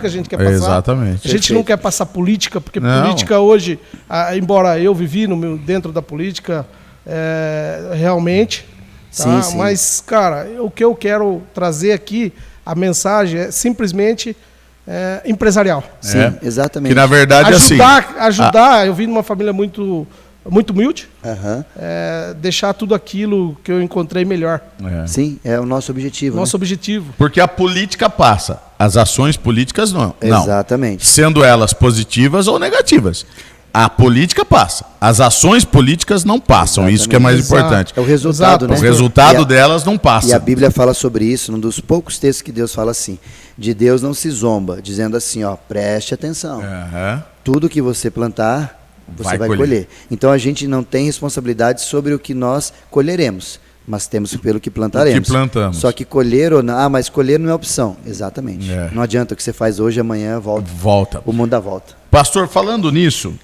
que a gente quer passar. Exatamente. A gente não quer passar política, porque política hoje, embora eu vivi dentro da política, realmente... Tá? Sim. Mas, cara, o que eu quero trazer aqui, a mensagem é simplesmente empresarial. Sim, exatamente. Que na verdade ajudar. Eu vim de uma família muito humilde. Deixar tudo aquilo que eu encontrei melhor. Sim, é o nosso objetivo. Objetivo. Porque a política passa, as ações políticas não. Exatamente. Sendo elas positivas ou negativas. A política passa. As ações políticas não passam. Exatamente. Isso que é mais importante. É o resultado, né? O resultado delas não passa. E a Bíblia fala sobre isso, num dos poucos textos que Deus fala assim. De Deus não se zomba, dizendo assim, preste atenção. Tudo que você plantar, você vai colher. Então a gente não tem responsabilidade sobre o que nós colheremos. Mas temos pelo que plantaremos. O que plantamos. Só que colher ou não... mas colher não é opção. Exatamente. Não adianta o que você faz hoje, amanhã volta. O mundo dá volta. Pastor, falando nisso,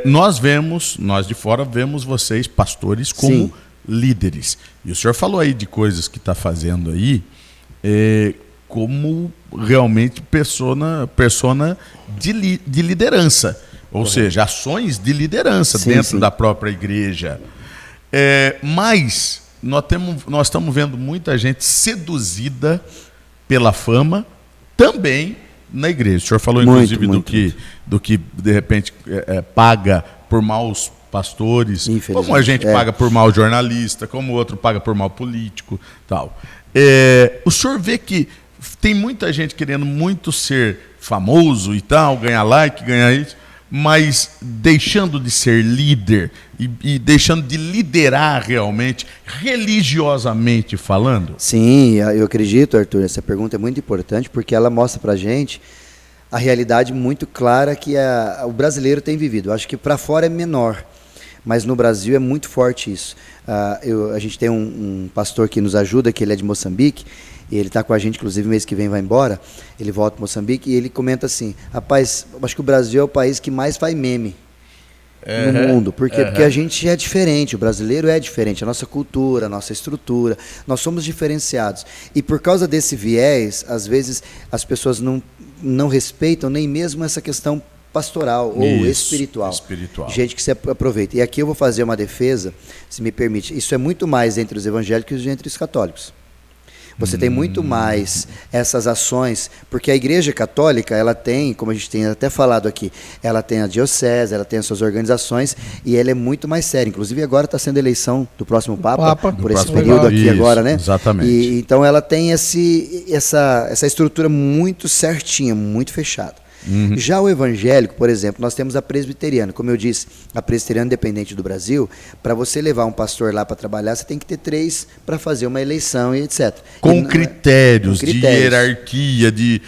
nós de fora vemos vocês, pastores, como líderes. E o senhor falou aí de coisas que está fazendo aí, como realmente persona de liderança. Ou seja, ações de liderança dentro da própria igreja. Mas nós estamos vendo muita gente seduzida pela fama também na igreja. O senhor falou, inclusive, do que de repente paga por maus pastores, como a gente paga por mau jornalista, como o outro paga por mau político, tal. O senhor vê que tem muita gente querendo muito ser famoso e tal, ganhar like, ganhar isso, mas deixando de ser líder e deixando de liderar realmente, religiosamente falando? Sim, eu acredito, Arthur, essa pergunta é muito importante porque ela mostra pra gente a realidade muito clara que o brasileiro tem vivido. Eu acho que para fora é menor, mas no Brasil é muito forte isso. A gente tem um pastor que nos ajuda, que ele é de Moçambique, e ele está com a gente, inclusive, mês que vem vai embora, ele volta para Moçambique, e ele comenta assim, rapaz, acho que o Brasil é o país que mais faz meme no mundo, porque a gente é diferente, o brasileiro é diferente, a nossa cultura, a nossa estrutura, nós somos diferenciados. E por causa desse viés, às vezes as pessoas não respeitam nem mesmo essa questão pastoral ou espiritual. Gente que se aproveita. E aqui eu vou fazer uma defesa, se me permite. Isso é muito mais entre os evangélicos e entre os católicos. Você tem muito mais essas ações, porque a Igreja Católica, ela tem, como a gente tem até falado aqui, ela tem a diocese, ela tem as suas organizações, e ela é muito mais séria. Inclusive agora está sendo a eleição do próximo Papa por esse período aqui agora, né? Exatamente. E então ela tem essa estrutura muito certinha, muito fechada. Já o evangélico, por exemplo, nós temos a presbiteriana. Como eu disse, a presbiteriana independente do Brasil, para você levar um pastor lá para trabalhar, você tem que ter 3 para fazer uma eleição e etc. Com critérios de hierarquia, de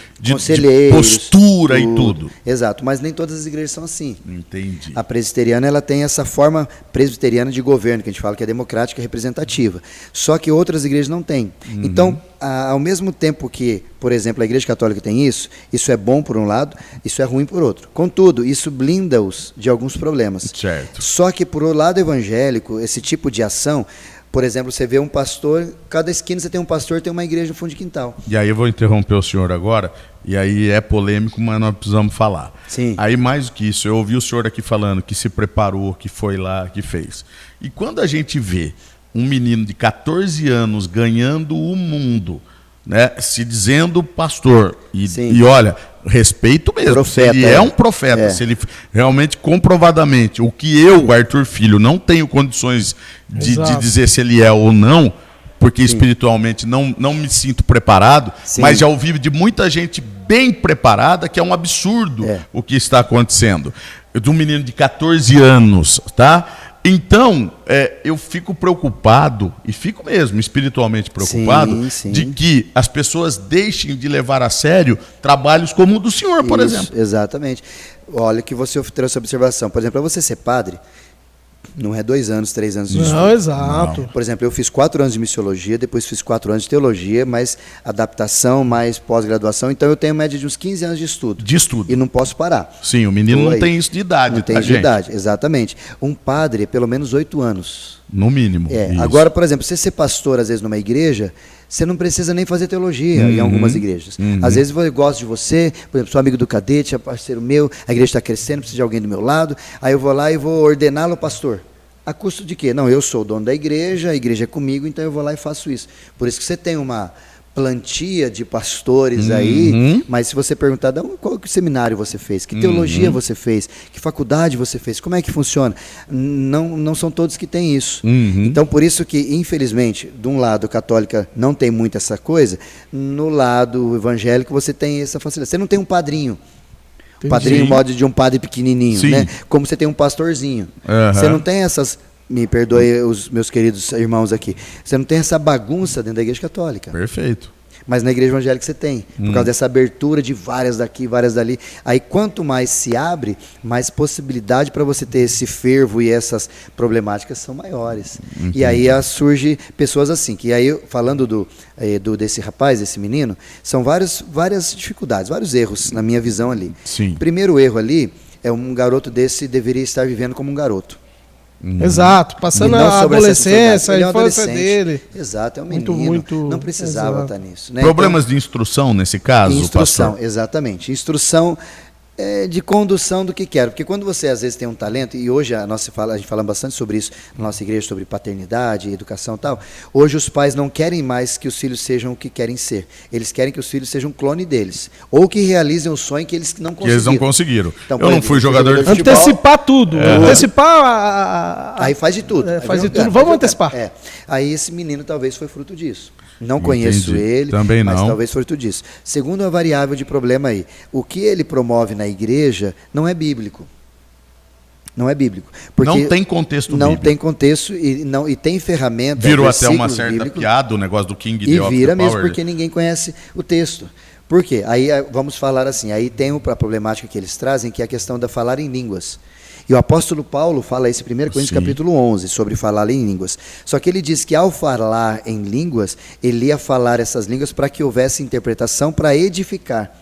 postura e tudo. Exato, mas nem todas as igrejas são assim. Entendi. A presbiteriana, ela tem essa forma presbiteriana de governo, que a gente fala que é democrática e representativa. Só que outras igrejas não têm. Então, ao mesmo tempo que, por exemplo, a Igreja Católica tem isso é bom por um lado, isso é ruim por outro. Contudo, isso blinda-os de alguns problemas. Certo. Só que por o lado evangélico, esse tipo de ação, por exemplo, você vê um pastor, cada esquina você tem um pastor, tem uma igreja no fundo de quintal. E aí eu vou interromper o senhor agora, e aí é polêmico, mas nós precisamos falar. Sim. Aí mais do que isso, eu ouvi o senhor aqui falando que se preparou, que foi lá, que fez. E quando a gente vê um menino de 14 anos ganhando o mundo, né, se dizendo pastor, e olha, respeito mesmo, profeta, ele é um profeta, se ele realmente comprovadamente, o que eu, Arthur Filho, não tenho condições de dizer se ele é ou não, porque espiritualmente não me sinto preparado, mas já ouvi de muita gente bem preparada, que é um absurdo o que está acontecendo. De um menino de 14 anos, tá? Então, eu fico preocupado, e fico mesmo espiritualmente preocupado, sim. de que as pessoas deixem de levar a sério trabalhos como o do senhor, por exemplo. Exatamente. Olha que você trouxe a observação. Por exemplo, para você ser padre, não é 2 anos, 3 anos de estudo. Não, exato. Por exemplo, eu fiz 4 anos de missiologia, depois fiz 4 anos de teologia, mais adaptação, mais pós-graduação. Então eu tenho média de uns 15 anos de estudo. De estudo. E não posso parar. Sim, o menino não tem isso de idade, não tem tá, isso de gente? idade, exatamente. Um padre é pelo menos 8 anos. No mínimo. Isso. Agora, por exemplo, você ser pastor, às vezes, numa igreja, você não precisa nem fazer teologia em algumas igrejas. Às vezes eu gosto de você, por exemplo, sou amigo do cadete, é parceiro meu, a igreja está crescendo, precisa de alguém do meu lado, aí eu vou lá e vou ordená-lo pastor. A custo de quê? Não, eu sou o dono da igreja, a igreja é comigo, então eu vou lá e faço isso. Por isso que você tem uma plantia de pastores aí, mas se você perguntar, qual que seminário você fez, que teologia você fez, que faculdade você fez, como é que funciona? Não são todos que têm isso. Então, por isso que, infelizmente, de um lado católica não tem muito essa coisa, no lado evangélico você tem essa facilidade. Você não tem um padrinho. Entendi. Padrinho, modo de um padre pequenininho, né? Como você tem um pastorzinho. Você não tem essas, me perdoe os meus queridos irmãos aqui, você não tem essa bagunça dentro da igreja católica. Perfeito. Mas na igreja evangélica você tem, por causa dessa abertura de várias daqui, várias dali. Aí quanto mais se abre, mais possibilidade para você ter esse fervo e essas problemáticas são maiores. E aí surge pessoas assim, que aí falando desse rapaz, desse menino, são várias dificuldades, vários erros na minha visão ali. Sim. Primeiro erro ali, é um garoto desse deveria estar vivendo como um garoto. Exato, passando a adolescência, a infância dele. Exato, é um menino, não precisava estar nisso. Né? Problemas de instrução nesse caso, instrução, pastor? Exatamente. Instrução de condução do que quero. Porque quando você às vezes tem um talento, e hoje a gente fala bastante sobre isso na nossa igreja, sobre paternidade, educação e tal, hoje os pais não querem mais que os filhos sejam o que querem ser. Eles querem que os filhos sejam um clone deles. Ou que realizem o sonho que eles não conseguiram. Que eles não conseguiram. Então, eu não fui jogador de futebol. Antecipar tudo. Antecipar Aí faz de tudo. Faz de tudo. Vamos antecipar. Aí esse menino talvez foi fruto disso. Não conheço ele, também não. Mas talvez foi fruto disso. Segundo a variável de problema aí, o que ele promove na igreja não é bíblico. Não é bíblico. Porque não tem contexto não bíblico. Tem contexto e tem ferramenta. Virou até uma certa piada o negócio do King e of vira the mesmo Power. porque ninguém conhece o texto. Por quê? Aí vamos falar assim, aí tem a problemática que eles trazem, que é a questão da falar em línguas. E o apóstolo Paulo fala isso em 1 Coríntios capítulo 11, sobre falar em línguas. Só que ele diz que ao falar em línguas, ele ia falar essas línguas para que houvesse interpretação, para edificar.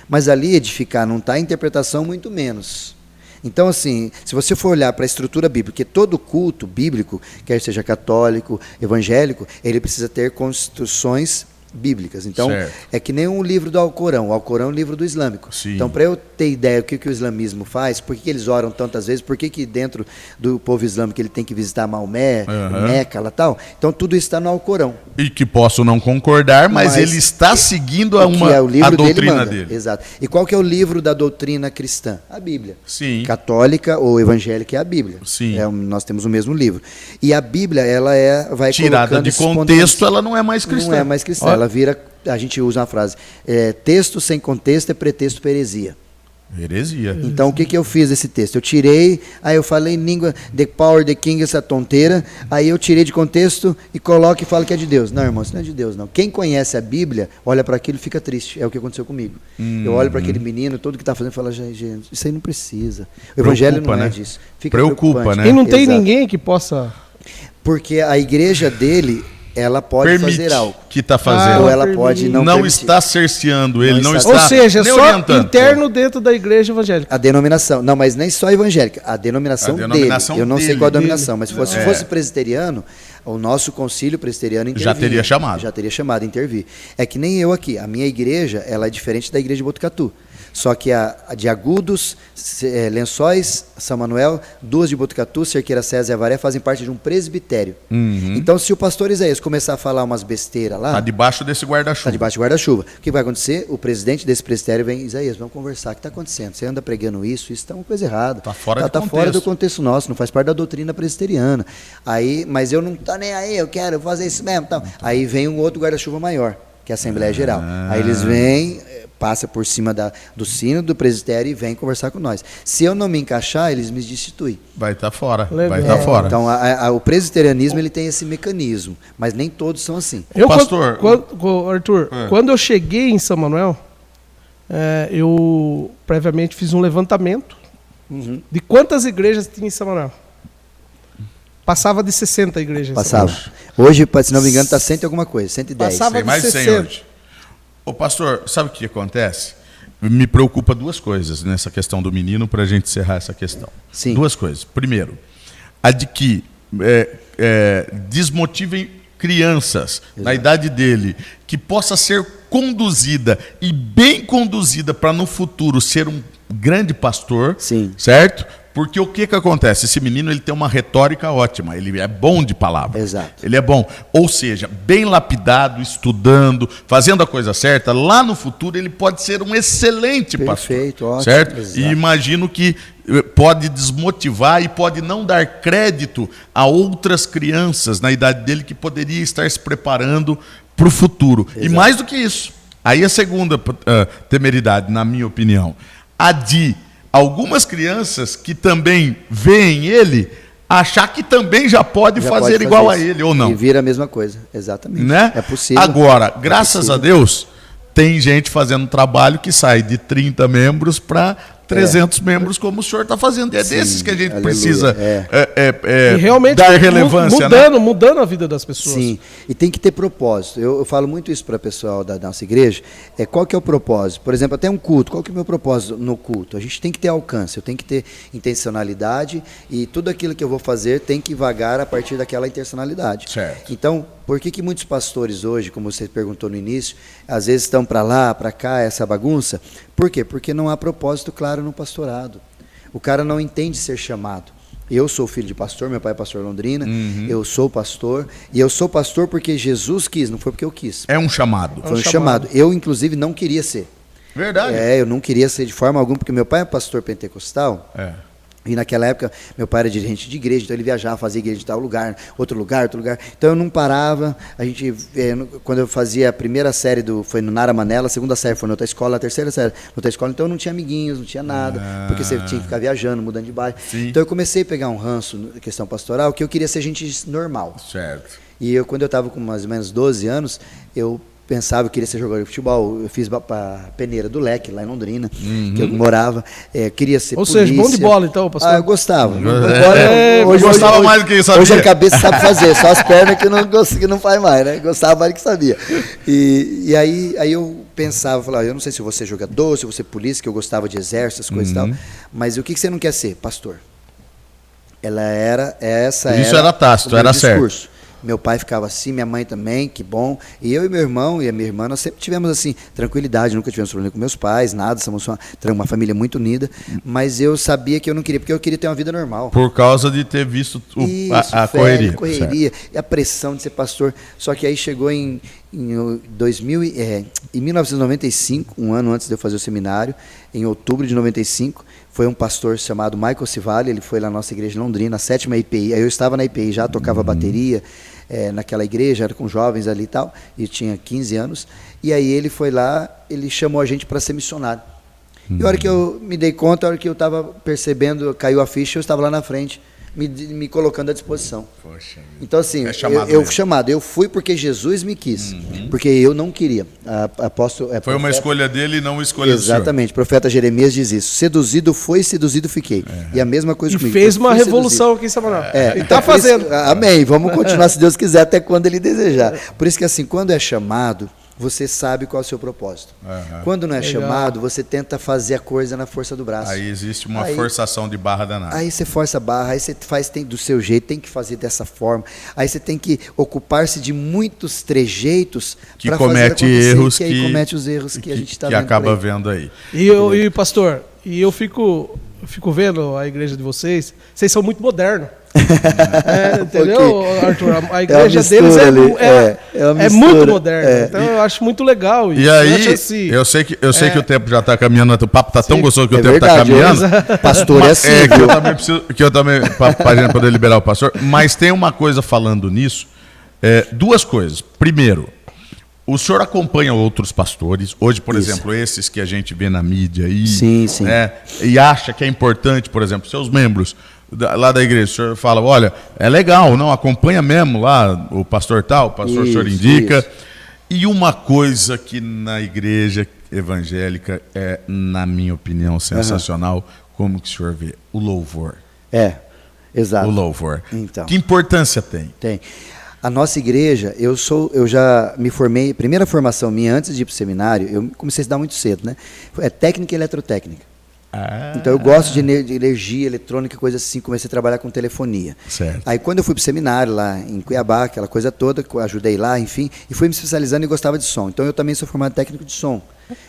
Mas ali edificar não está, interpretação muito menos. Então, assim, se você for olhar para a estrutura bíblica, porque todo culto bíblico, quer seja católico, evangélico, ele precisa ter construções bíblicas. Então, é que nem um livro do Alcorão. O Alcorão é um livro do islâmico. Sim. Então, para eu ter ideia do que o islamismo faz, por que eles oram tantas vezes, por que dentro do povo islâmico ele tem que visitar Maomé, Meca, lá tal. Então, tudo está no Alcorão. E que posso não concordar, mas ele está seguindo a doutrina dele. Exato. E qual que é o livro da doutrina cristã? A Bíblia. Sim. Católica ou evangélica é a Bíblia. Sim. Nós temos o mesmo livro. E a Bíblia, ela vai tirada de contexto, ela não é mais cristã. Não é mais cristã. Ela vira, a gente usa uma frase, texto sem contexto é pretexto para heresia. Heresia. Então, o que eu fiz desse texto? Eu tirei, aí eu falei em língua, the power, the king, essa tonteira, aí eu tirei de contexto e coloco e falo que é de Deus. Não, irmão, isso não é de Deus, não. Quem conhece a Bíblia, olha para aquilo e fica triste. É o que aconteceu comigo. Eu olho para aquele menino, todo que está fazendo, e falo, gente, isso aí não precisa. O evangelho não é disso. Fica preocupa, né? E não tem ninguém que possa... Porque a igreja dele... ela pode fazer algo. Que está fazendo. Ou ela pode não está cerceando ele, não está ou seja, só orientando. Interno dentro da igreja evangélica. A denominação. Não, mas nem só evangélica. A denominação dele. Eu não sei qual a denominação, mas se fosse presbiteriano, o nosso concílio presbiteriano intervia. Já teria chamado. Já teria chamado, intervir. É que nem eu aqui. A minha igreja, ela é diferente da igreja de Botucatu. Só que a de Agudos, Lençóis, São Manuel, 2 de Botucatu, Cerqueira, César e Avaré fazem parte de um presbitério. Então, se o pastor Isaías começar a falar umas besteiras lá... Está debaixo desse guarda-chuva. Está debaixo do guarda-chuva. O que vai acontecer? O presidente desse presbitério vem, Isaías, vamos conversar. O que está acontecendo? Você anda pregando isso está uma coisa errada. Está fora Está fora do contexto nosso, não faz parte da doutrina presbiteriana. Aí, mas eu não estou nem aí, eu quero fazer isso mesmo. Tal. Aí vem um outro guarda-chuva maior, que é a Assembleia Geral. Aí eles vêm... passa por cima do sino do presbitério e vem conversar com nós. Se eu não me encaixar, eles me destituem. Vai estar fora. Legal. Vai estar fora. Então, o presbiterianismo ele tem esse mecanismo, mas nem todos são assim. Pastor, Arthur, quando eu cheguei em São Manuel, eu previamente fiz um levantamento de quantas igrejas tinha em São Manuel. Passava de 60 igrejas. Passava. Hoje, se não me engano, está 100 e alguma coisa, 110. Passava tem mais de 100 hoje. Ô pastor, sabe o que acontece? Me preocupa duas coisas nessa questão do menino para a gente encerrar essa questão. Sim. Duas coisas. Primeiro, a de que desmotivem crianças na idade dele, que possa ser conduzida e bem conduzida para no futuro ser um grande pastor, Sim. certo? Porque o que acontece? Esse menino ele tem uma retórica ótima, ele é bom de palavra. Exato. Ele é bom. Ou seja, bem lapidado, estudando, fazendo a coisa certa, lá no futuro ele pode ser um excelente Perfeito, pastor. ótimo. Certo? Exato. E imagino que pode desmotivar e pode não dar crédito a outras crianças na idade dele que poderia estar se preparando para o futuro. Exato. E mais do que isso, aí a segunda temeridade, na minha opinião, a de algumas crianças que também veem ele achar que também já pode fazer igual a ele, ou não. E vira a mesma coisa, exatamente. Né? É possível. Agora, graças a Deus, tem gente fazendo trabalho que sai de 30 membros para 300 membros, como o senhor está fazendo. E é desses que a gente precisa e realmente dar relevância. Mudando a vida das pessoas. Sim, e tem que ter propósito. Eu falo muito isso para o pessoal da nossa igreja. Qual que é o propósito? Por exemplo, até um culto. Qual que é o meu propósito no culto? A gente tem que ter alcance, eu tenho que ter intencionalidade e tudo aquilo que eu vou fazer tem que vagar a partir daquela intencionalidade. Certo. Então, por que muitos pastores hoje, como você perguntou no início, às vezes estão para lá, para cá, essa bagunça? Por quê? Porque não há propósito claro no pastorado. O cara não entende ser chamado. Eu sou filho de pastor, meu pai é pastor Londrina, eu sou pastor, e eu sou pastor porque Jesus quis, não foi porque eu quis. É um chamado. Foi um chamado. Eu, inclusive, não queria ser. Verdade. Eu não queria ser de forma alguma, porque meu pai é pastor pentecostal. E naquela época, meu pai era dirigente de igreja, então ele viajava, fazia igreja de tal lugar, outro lugar. Então eu não parava. A gente, quando eu fazia a primeira série, foi no Nara Manela, a segunda série foi na outra escola, a terceira série na outra escola, então eu não tinha amiguinhos, não tinha nada, porque você tinha que ficar viajando, mudando de bairro. Sim. Então eu comecei a pegar um ranço na questão pastoral, que eu queria ser gente normal. Certo. E quando eu estava com mais ou menos 12 anos, eu pensava, eu queria ser jogador de futebol. Eu fiz para Peneira do Leque, lá em Londrina, que eu morava. Queria ser polícia. Seja, bom de bola então, pastor. Eu gostava. Hoje gostava mais do que sabia. Hoje a cabeça sabe fazer, só as pernas que não faz mais, né? Gostava mais do que sabia. E aí eu pensava, falava, eu não sei se eu vou ser jogador, se eu vou ser polícia, que eu gostava de exército, essas coisas e tal. Mas o que você não quer ser? Pastor. Isso era tácito, era discurso. Certo. Meu pai ficava assim, minha mãe também, que bom. E eu e meu irmão e a minha irmã, nós sempre tivemos assim, tranquilidade, nunca tivemos problema com meus pais, nada, somos uma família muito unida. Mas eu sabia que eu não queria, porque eu queria ter uma vida normal. Por causa de ter visto a correria. E a pressão de ser pastor. Só que aí chegou em 1995, um ano antes de eu fazer o seminário, em outubro de 95, foi um pastor chamado Michael Civalli, ele foi lá na nossa igreja em Londrina, a 7ª IPI. Aí eu estava na IPI, já tocava bateria naquela igreja, era com jovens ali e tal, e eu tinha 15 anos. E aí ele foi lá, ele chamou a gente para ser missionário. E a hora que eu me dei conta, a hora que eu estava percebendo, caiu a ficha, eu estava lá na frente, me colocando à disposição. Poxa, então assim, eu fui porque Jesus me quis, porque eu não queria. Foi uma escolha dele e não uma escolha do senhor. Exatamente, o profeta Jeremias diz isso, seduzido foi, seduzido fiquei. E a mesma coisa comigo. E fez uma revolução aqui em São Manuel. E está fazendo. Amém, vamos continuar se Deus quiser, até quando Ele desejar. Por isso que assim, quando é chamado, você sabe qual é o seu propósito. Quando não é chamado, você tenta fazer a coisa na força do braço. Aí existe uma forçação de barra danada. Aí você força a barra, aí você faz do seu jeito, tem que fazer dessa forma. Aí você tem que ocupar-se de muitos trejeitos para comete erros que comete os erros que a gente está vendo. Que acaba vendo aí. E pastor, eu fico vendo a igreja de vocês são muito modernos. Entendeu, Arthur? A igreja deles é muito moderna. Então eu acho muito legal isso. E aí, assim, eu sei que o tempo já está caminhando, o papo está tão gostoso que o tempo está caminhando. Pastor é assim. Que eu também para a gente poder liberar o pastor. Mas tem uma coisa falando nisso, duas coisas. Primeiro, O senhor acompanha outros pastores, hoje, por exemplo, esses que a gente vê na mídia aí, sim. Né, e acha que é importante, por exemplo, seus membros lá da igreja, o senhor fala, olha, é legal, não, acompanha mesmo lá o pastor tal, o pastor o senhor indica. Isso. E uma coisa que na igreja evangélica é, na minha opinião, sensacional, como que o senhor vê? O louvor. Exato. O louvor. Então, que importância tem? Tem. A nossa igreja, eu já me formei, primeira formação minha antes de ir para o seminário, eu comecei a estudar muito cedo, né? É técnica e eletrotécnica. Então eu gosto de energia, eletrônica, coisa assim, comecei a trabalhar com telefonia. Certo. Aí quando eu fui para o seminário lá em Cuiabá, aquela coisa toda, ajudei lá, enfim, e fui me especializando e gostava de som. Então eu também sou formado técnico de som.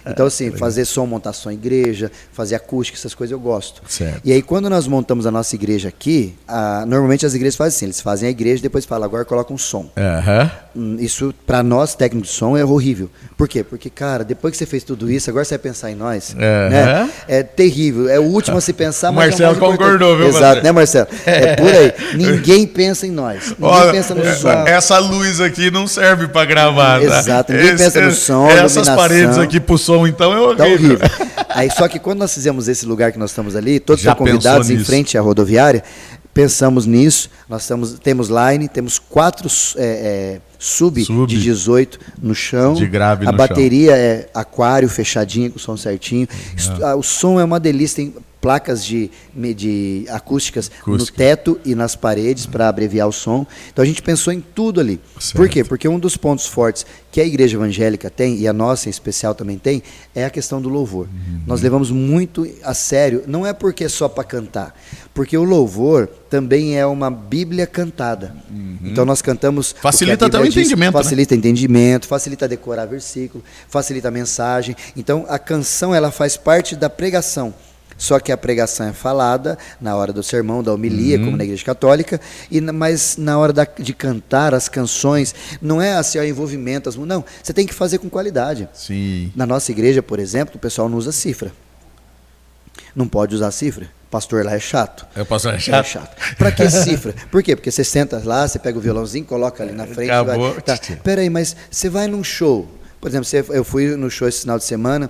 Então assim, fazer som, montar som em igreja, fazer acústica, essas coisas eu gosto. Certo. E aí quando nós montamos a nossa igreja aqui, normalmente as igrejas fazem assim, eles fazem a igreja e depois falam, agora coloca um som. Isso para nós técnicos de som é horrível. Por quê? Porque, cara, depois que você fez tudo isso, agora você vai pensar em nós. Né? É terrível, é o último a se pensar, mas Marcelo concordou, viu? Exato, né, Marcelo? É por aí. Ninguém pensa em nós. Ninguém pensa no som. Essa luz aqui não serve para gravar. Tá? Exato, ninguém pensa no som, essas iluminação. Paredes aqui pro som, então, é horrível. Tá horrível. Aí, só que quando nós fizemos esse lugar que nós estamos ali, todos são convidados em frente à rodoviária, pensamos nisso, temos line, temos 4 sub de 18 no chão. De grave no chão. A bateria é aquário, fechadinha, com o som certinho. O som é uma delícia, tem placas de acústicas no teto e nas paredes para abreviar o som. Então a gente pensou em tudo ali. Certo. Por quê? Porque um dos pontos fortes que a igreja evangélica tem, e a nossa em especial também tem, é a questão do louvor. Nós levamos muito a sério, não é porque é só para cantar, porque o louvor também é uma Bíblia cantada. Então nós cantamos... Facilita até o entendimento. Facilita entendimento, facilita decorar versículo, facilita a mensagem. Então a canção ela faz parte da pregação. Só que a pregação é falada na hora do sermão, da homilia, como na igreja católica, mas na hora de cantar as canções, não é assim, o envolvimento, não, você tem que fazer com qualidade. Sim. Na nossa igreja, por exemplo, o pessoal não usa cifra. Não pode usar cifra. O pastor lá é chato. O pastor é chato? É chato. Pra que cifra? Por quê? Porque você senta lá, você pega o violãozinho, coloca ali na frente. Acabou. Peraí, mas você vai num show... Por exemplo, eu fui no show esse final de semana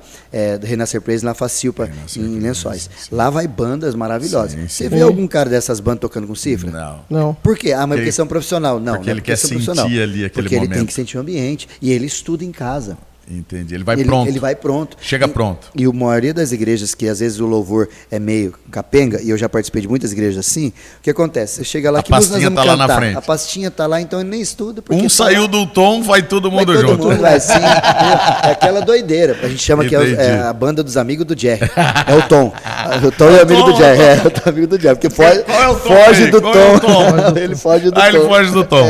do Renascer Praise na Facilpa, em Lençóis. Sim. Lá vai bandas maravilhosas. Você vê algum cara dessas bandas tocando com cifra? Não. Por quê? Mas porque são profissional. Não, porque ele quer sentir ali aquele porque momento. Ele tem que sentir o ambiente. E ele estuda em casa. Entendi. Ele vai pronto. Ele vai pronto. Chega pronto. E a maioria das igrejas, que às vezes o louvor é meio capenga, e eu já participei de muitas igrejas assim, o que acontece? Você chega lá, a pastinha tá lá na frente. A pastinha tá lá, então ele nem estuda. Saiu do tom, vai todo mundo junto. Todo mundo vai assim. É aquela doideira. A gente chama que é a banda dos amigos do Jerry. É o Tom. O Tom é o amigo do Jerry. É o amigo do Jerry. Porque foge do tom. Ele foge do tom. Ele foge do tom.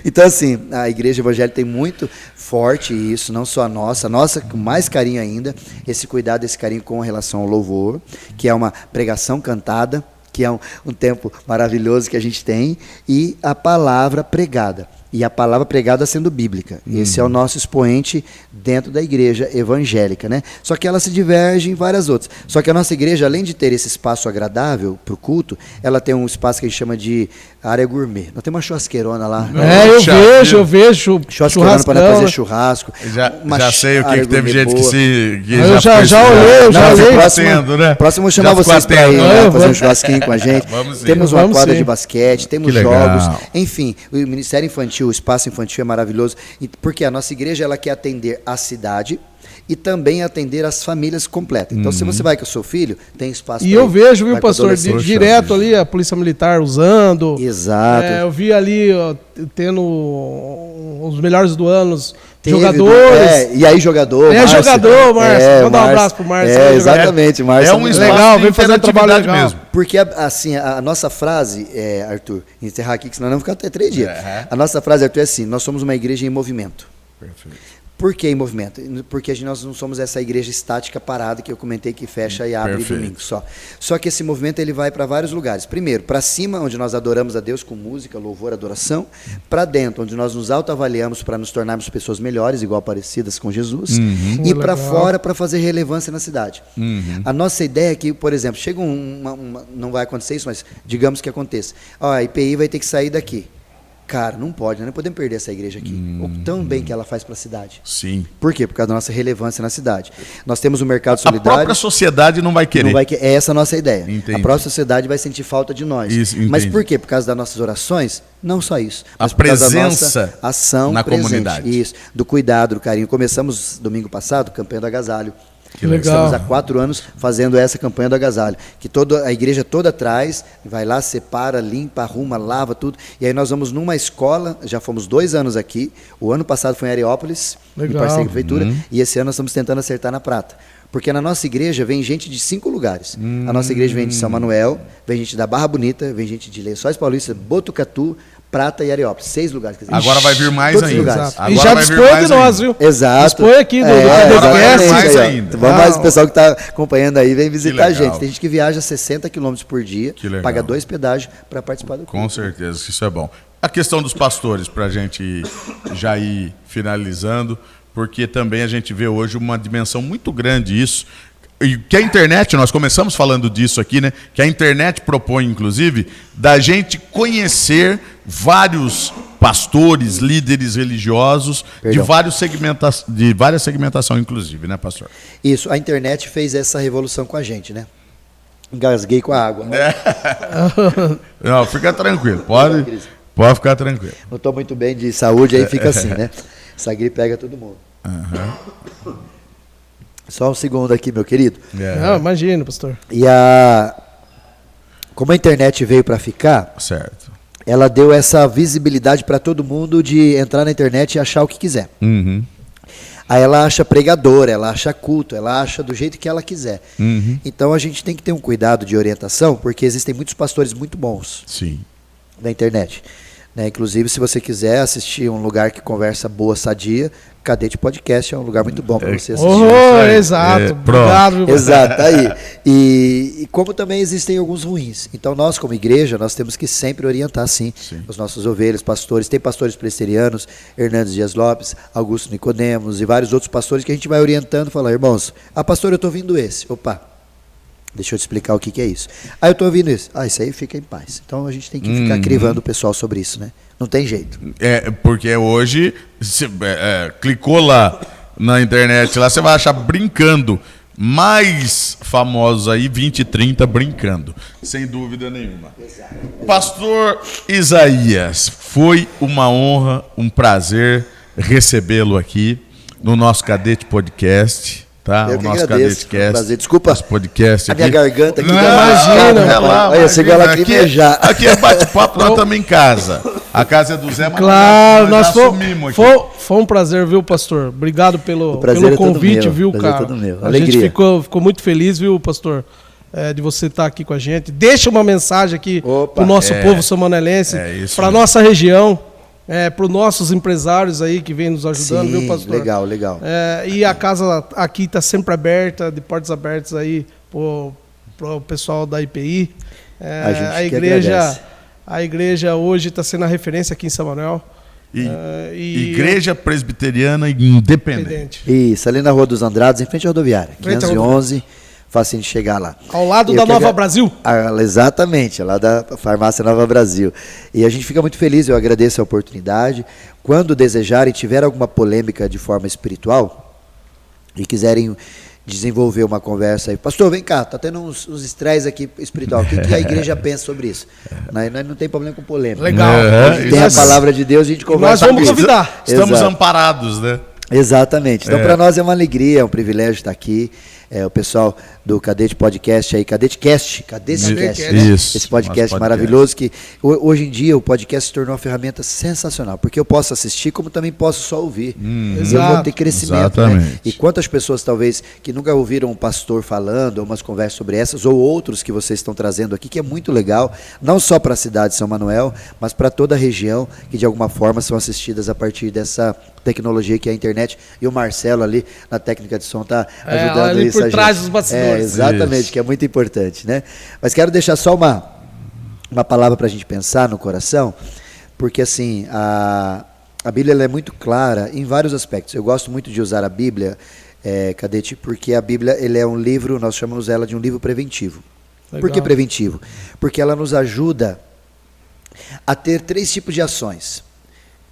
Então, assim, a igreja evangélica tem muito forte isso, não só a nossa com mais carinho ainda, esse cuidado, esse carinho com relação ao louvor, que é uma pregação cantada, que é um tempo maravilhoso que a gente tem, e a palavra pregada. E a palavra pregada sendo bíblica. Esse é o nosso expoente dentro da igreja evangélica, né? Só que ela se diverge em várias outras. Só que a nossa igreja, além de ter esse espaço agradável para o culto, ela tem um espaço que a gente chama de área gourmet. Nós temos uma churrasqueirona lá. Eu vejo. Churrasqueirona para fazer churrasco. Já sei o que teve gente boa. Eu já olhei. Né? Próximo eu vou chamar vocês para ir fazer um churrasquinho com a gente. Temos uma quadra de basquete, temos jogos. Enfim, o Ministério Infantil, o espaço infantil é maravilhoso, porque a nossa igreja ela quer atender a cidade e também atender as famílias completas. Então, se você vai com o seu filho, tem espaço para ir. E eu vejo, viu, pastor, direto ali a Polícia Militar usando. Exato. Eu vi ali tendo os melhores do ano, jogadores. E aí, jogador. Márcio. Vamos dar um abraço pro Márcio. Exatamente, Márcio. É um espaço legal, vem fazer um trabalho legal. Mesmo. Porque, assim, a nossa frase, Arthur, encerrar aqui, que senão não fica até 3 dias. A nossa frase, Arthur, é assim: nós somos uma igreja em movimento. Perfeito. Por que em movimento? Porque nós não somos essa igreja estática parada que eu comentei que fecha e abre domingo só. Só que esse movimento ele vai para vários lugares. Primeiro, para cima, onde nós adoramos a Deus com música, louvor, adoração. Para dentro, onde nós nos autoavaliamos para nos tornarmos pessoas melhores, igual parecidas com Jesus. E para fora, para fazer relevância na cidade. A nossa ideia é que, por exemplo, chega não vai acontecer isso, mas digamos que aconteça. A IPI vai ter que sair daqui. cara, não pode, nós não podemos perder essa igreja aqui. O tão bem que ela faz para a cidade. Sim. Por quê? Por causa da nossa relevância na cidade. Nós temos o mercado A solidário. própria sociedade não vai querer. Não vai que... É essa a nossa ideia. Entendi. A própria sociedade vai sentir falta de nós. Isso, mas entendi. por quê? Por causa das nossas orações? Não só isso. A Mas por causa da presença nossa ação na presente. comunidade. Isso. Do cuidado, do carinho. Começamos domingo passado, campanha do agasalho. Que legal. Estamos há 4 anos fazendo essa campanha do agasalho, que a igreja toda traz, vai lá, separa, limpa, arruma, lava tudo. E aí nós vamos numa escola, já fomos 2 anos aqui. O ano passado foi em Areópolis, em parceria com a prefeitura, e esse ano nós estamos tentando acertar na Prata. Porque na nossa igreja vem gente de 5 lugares. A nossa igreja vem de São Manuel, vem gente da Barra Bonita, vem gente de Lençóis Paulista, Botucatu, Prata e Areópolis. 6 lugares. Quer dizer, Agora vai vir mais todos os ainda. lugares. Agora E já vai vir dispõe mais de nós, ainda. viu? Exato. Dispõe aqui do agora vai vir mais aí, ó. ainda. Vamos mais, o pessoal que está acompanhando aí vem visitar a legal. gente. Tem gente que viaja 60 quilômetros por dia, Que legal. paga 2 pedágios para participar do Com culto. certeza, isso é bom. A questão dos pastores, para a gente já ir finalizando, porque também a gente vê hoje uma dimensão muito grande isso. E que a internet, nós começamos falando disso aqui, né? Que a internet propõe, inclusive, da gente conhecer vários pastores, líderes religiosos de várias segmentações, inclusive, né, pastor? Isso, a internet fez essa revolução com a gente, né? Engasguei com a água. Não, fica tranquilo, pode ficar tranquilo. Não estou muito bem de saúde, aí fica assim, né? Essa gripe pega todo mundo. Só um segundo aqui, meu querido. Não, imagina, pastor. E como a internet veio para ficar, Certo. ela deu essa visibilidade para todo mundo de entrar na internet e achar o que quiser. Uhum. Aí ela acha pregador, ela acha culto, ela acha do jeito que ela quiser. Uhum. Então a gente tem que ter um cuidado de orientação, porque existem muitos pastores muito bons Sim. na internet. Né? Inclusive, se você quiser assistir um lugar que conversa boa, sadia, Cadete Podcast é um lugar muito bom para você assistir. Exato. Obrigado, viu, pastor? Exato, tá aí. E como também existem alguns ruins. Então nós, como igreja, nós temos que sempre orientar, sim. Os nossos ovelhas, pastores. Tem pastores presbiterianos, Hernandes Dias Lopes, Augusto Nicodemos e vários outros pastores que a gente vai orientando, falar, irmãos, pastor, eu estou ouvindo esse. Opa, deixa eu te explicar o que é isso. Eu estou ouvindo isso. Isso aí fica em paz. Então a gente tem que ficar crivando o pessoal sobre isso, né? Não tem jeito. Porque hoje, clicou lá na internet, lá você vai achar brincando. Mais famosos aí, 20 e 30 brincando. Sem dúvida nenhuma. Exato. Pastor Isaías, foi uma honra, um prazer recebê-lo aqui no nosso Cadete Podcast. Tá? Eu o que nosso agradeço. Cadete Desculpa, nosso podcast a aqui. minha garganta aqui. Não, imagina, olha, chegou ela aqui beijar. Aqui é bate-papo, nós estamos em casa. A casa é do Zé, mas Claro, nós nós assumimos aqui. foi um prazer, viu, pastor? Obrigado pelo prazer é todo convite, meu. viu, Prazer é cara? todo meu. A Alegria. gente ficou muito feliz, viu, pastor? De você estar aqui com a gente. Deixa uma mensagem aqui para o nosso povo samonelense, para nossa região. Para os nossos empresários aí que vêm nos ajudando, Sim, viu, pastor? Legal, legal. E a casa aqui está sempre aberta, de portas abertas aí para o pessoal da IPI. A igreja hoje está sendo a referência aqui em São Manuel. Igreja Presbiteriana Independente. Isso, ali na Rua dos Andrados, em frente à rodoviária. 511, facinho de chegar lá. Ao lado da Nova Brasil. Exatamente, lá da Farmácia Nova Brasil. E a gente fica muito feliz, eu agradeço a oportunidade. Quando desejarem, tiver alguma polêmica de forma espiritual e quiserem desenvolver uma conversa aí, pastor, vem cá, tá tendo uns estresses aqui espiritual. O que a igreja pensa sobre isso? Nós não tem problema com polêmica. Legal. Tem a palavra de Deus, a gente conversa. Nós vamos convidar. Estamos amparados, né? Exatamente. Então, para nós é uma alegria, é um privilégio estar aqui. O pessoal do Cadete Podcast aí, Cadetecast. Isso, esse podcast maravilhoso que hoje em dia o podcast se tornou uma ferramenta sensacional, porque eu posso assistir como também posso só ouvir. E eu vou ter crescimento. Né? E quantas pessoas talvez que nunca ouviram um pastor falando, ou umas conversas sobre essas, ou outros que vocês estão trazendo aqui, que é muito legal, não só para a cidade de São Manuel, mas para toda a região, que de alguma forma são assistidas a partir dessa tecnologia que é a internet. E o Marcelo ali na técnica de som está ajudando ali isso. Por trás dos bastidores. Exatamente, isso. Que é muito importante, né? Mas quero deixar só uma palavra para a gente pensar no coração, porque assim, a Bíblia ela é muito clara em vários aspectos. Eu gosto muito de usar a Bíblia, Cadete, porque a Bíblia ele é um livro, nós chamamos ela de um livro preventivo. Legal. Por que preventivo? Porque ela nos ajuda a ter 3 tipos de ações.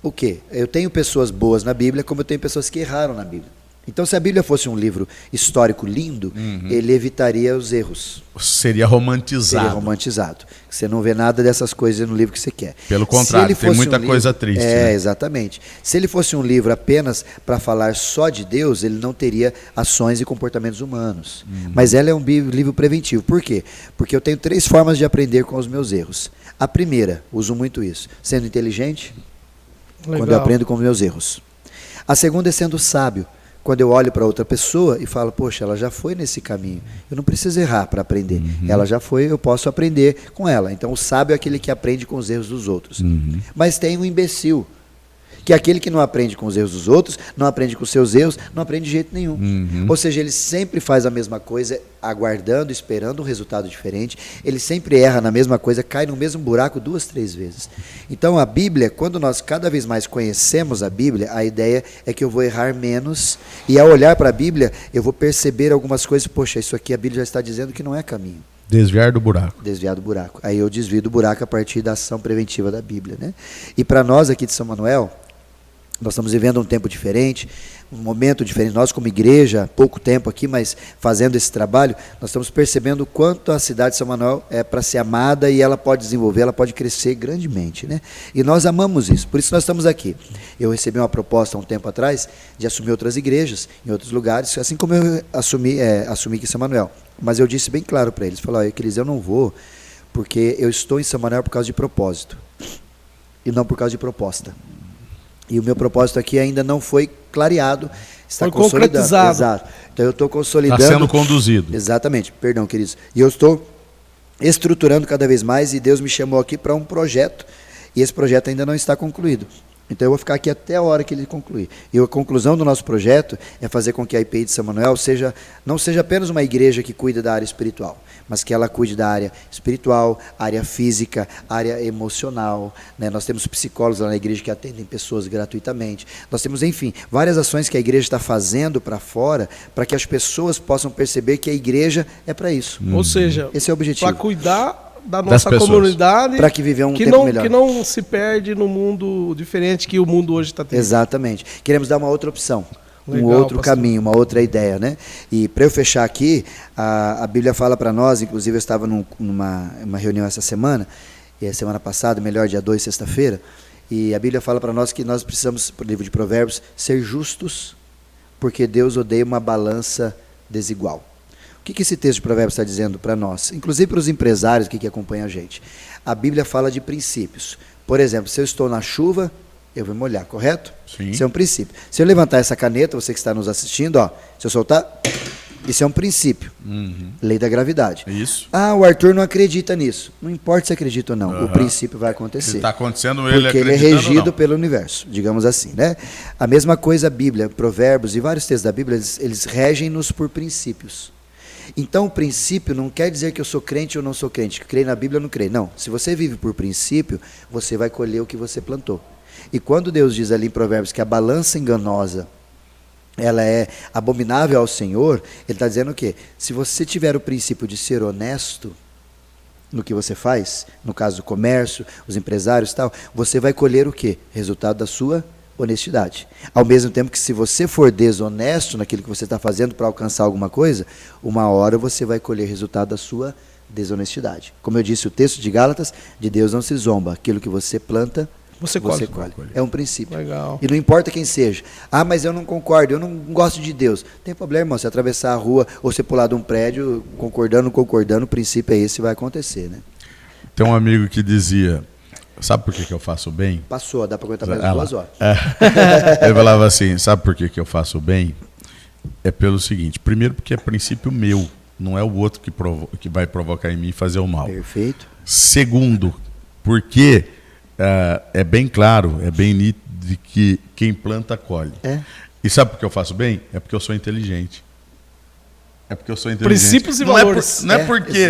O quê? Eu tenho pessoas boas na Bíblia, como eu tenho pessoas que erraram na Bíblia. Então, se a Bíblia fosse um livro histórico lindo, ele evitaria os erros. Seria romantizado. Seria romantizado. Você não vê nada dessas coisas no livro que você quer. Pelo contrário, tem muita coisa triste. Né? Exatamente. Se ele fosse um livro apenas para falar só de Deus, ele não teria ações e comportamentos humanos. Mas ela é um livro preventivo. Por quê? Porque eu tenho 3 formas de aprender com os meus erros. A primeira, uso muito isso, sendo inteligente, quando eu aprendo com os meus erros. A segunda é sendo sábio. Quando eu olho para outra pessoa e falo, poxa, ela já foi nesse caminho, eu não preciso errar para aprender. Ela já foi, eu posso aprender com ela. Então, o sábio é aquele que aprende com os erros dos outros. Mas tem o imbecil, que é aquele que não aprende com os erros dos outros, não aprende com os seus erros, não aprende de jeito nenhum. Ou seja, ele sempre faz a mesma coisa, aguardando, esperando um resultado diferente. Ele sempre erra na mesma coisa, cai no mesmo buraco 2, 3 vezes. Então, a Bíblia, quando nós cada vez mais conhecemos a Bíblia, a ideia é que eu vou errar menos, e ao olhar para a Bíblia, eu vou perceber algumas coisas, poxa, isso aqui a Bíblia já está dizendo que não é caminho. Desviar do buraco. Desviar do buraco. Aí eu desvio do buraco a partir da ação preventiva da Bíblia, né? E para nós aqui de São Manuel, nós estamos vivendo um tempo diferente, um momento diferente. Nós, como igreja, há pouco tempo aqui, mas fazendo esse trabalho, nós estamos percebendo o quanto a cidade de São Manuel é para ser amada e ela pode desenvolver, ela pode crescer grandemente, né? E nós amamos isso, por isso nós estamos aqui. Eu recebi uma proposta há um tempo atrás de assumir outras igrejas em outros lugares, assim como eu assumi aqui em São Manuel. Mas eu disse bem claro para eles, falei, Cris, eu não vou, porque eu estou em São Manuel por causa de propósito, e não por causa de proposta. E o meu propósito aqui ainda não foi clareado, está concretizado. Exato. Então eu estou consolidando. Está sendo conduzido. Exatamente, perdão, queridos. E eu estou estruturando cada vez mais, e Deus me chamou aqui para um projeto, e esse projeto ainda não está concluído. Então eu vou ficar aqui até a hora que ele concluir. E a conclusão do nosso projeto é fazer com que a IPI de São Manuel não seja apenas uma igreja que cuida da área espiritual, mas que ela cuide da área espiritual, área física, área emocional, né? Nós temos psicólogos lá na igreja que atendem pessoas gratuitamente. Nós temos, enfim, várias ações que a igreja está fazendo para fora, para que as pessoas possam perceber que a igreja é para isso. Ou seja, esse é o objetivo. Para cuidar da nossa comunidade, para que viver um tempo melhor. Que não se perde no mundo diferente que o mundo hoje está tendo. Exatamente. Queremos dar uma outra opção. Legal, um outro pastor. caminho, uma outra ideia, né? E para eu fechar aqui, a Bíblia fala para nós, inclusive eu estava numa reunião essa semana, e a semana passada, melhor, dia 2, sexta-feira, e a Bíblia fala para nós que nós precisamos, no livro de Provérbios, ser justos, porque Deus odeia uma balança desigual. O que esse texto de Provérbios está dizendo para nós? Inclusive para os empresários que acompanham a gente. A Bíblia fala de princípios. Por exemplo, se eu estou na chuva, eu vou molhar, correto? Sim. Isso é um princípio. Se eu levantar essa caneta, você que está nos assistindo, ó, se eu soltar, isso é um princípio. Lei da gravidade. Isso. Ah, o Arthur não acredita nisso. Não importa se acredita ou não, o princípio vai acontecer. Está acontecendo ele porque ele é regido pelo universo, digamos assim, né? A mesma coisa a Bíblia, Provérbios e vários textos da Bíblia, eles regem-nos por princípios. Então, o princípio não quer dizer que eu sou crente ou não sou crente, que creio na Bíblia ou não creio. Não, se você vive por princípio, você vai colher o que você plantou. E quando Deus diz ali em Provérbios que a balança enganosa, ela é abominável ao Senhor, Ele está dizendo o quê? Se você tiver o princípio de ser honesto no que você faz, no caso do comércio, os empresários e tal, você vai colher o quê? Resultado da sua honestidade. Ao mesmo tempo que se você for desonesto naquilo que você está fazendo para alcançar alguma coisa, uma hora você vai colher resultado da sua desonestidade. Como eu disse, o texto de Gálatas, de Deus não se zomba. Aquilo que você planta, você colhe. É um princípio. Legal. E não importa quem seja. Ah, mas eu não concordo, eu não gosto de Deus. Não tem problema, irmão. Você atravessar a rua ou você pular de um prédio, concordando, o princípio é esse, vai acontecer, né? Tem um amigo que dizia, sabe por que eu faço bem? Passou, dá para aguentar mais 2 horas. Ele falava assim, sabe por que eu faço bem? É pelo seguinte, primeiro porque é princípio meu, não é o outro que vai provocar em mim fazer o mal. Perfeito. Segundo, porque é bem claro, é bem nítido de que quem planta colhe. E sabe por que eu faço bem? É porque eu sou inteligente. É porque eu sou inteligente. Princípios e valores. Não é porque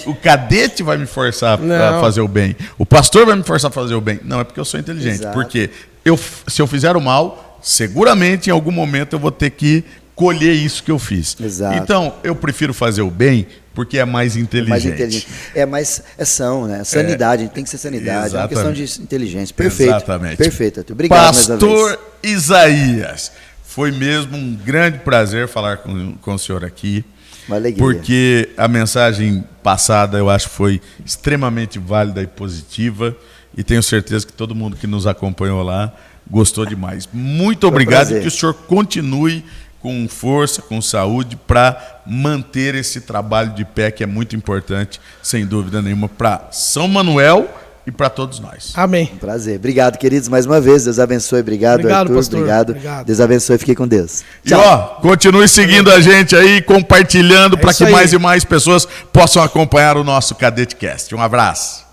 o cadete vai me forçar a fazer o bem, o pastor vai me forçar a fazer o bem. Não, é porque eu sou inteligente. Exato. Porque se eu fizer o mal, seguramente em algum momento eu vou ter que colher isso que eu fiz. Exato. Então, eu prefiro fazer o bem porque é mais inteligente. É mais ação, né? Sanidade, tem que ser sanidade. Exatamente. É uma questão de inteligência. Perfeito. Exatamente. Perfeito. Obrigado mais uma vez. Pastor Isaías, foi mesmo um grande prazer falar com o senhor aqui. Uma alegria. Porque a mensagem passada eu acho que foi extremamente válida e positiva. E tenho certeza que todo mundo que nos acompanhou lá gostou demais. Muito obrigado e que o senhor continue com força, com saúde, para manter esse trabalho de pé que é muito importante, sem dúvida nenhuma, para São Manuel e para todos nós. Amém. Um prazer. Obrigado, queridos, mais uma vez. Deus abençoe. Obrigado, Arthur. Pastor. Obrigado. Deus abençoe. Fique com Deus. Tchau. E ó, continue seguindo a gente aí, compartilhando para que mais e mais pessoas possam acompanhar o nosso CadetCast. Um abraço.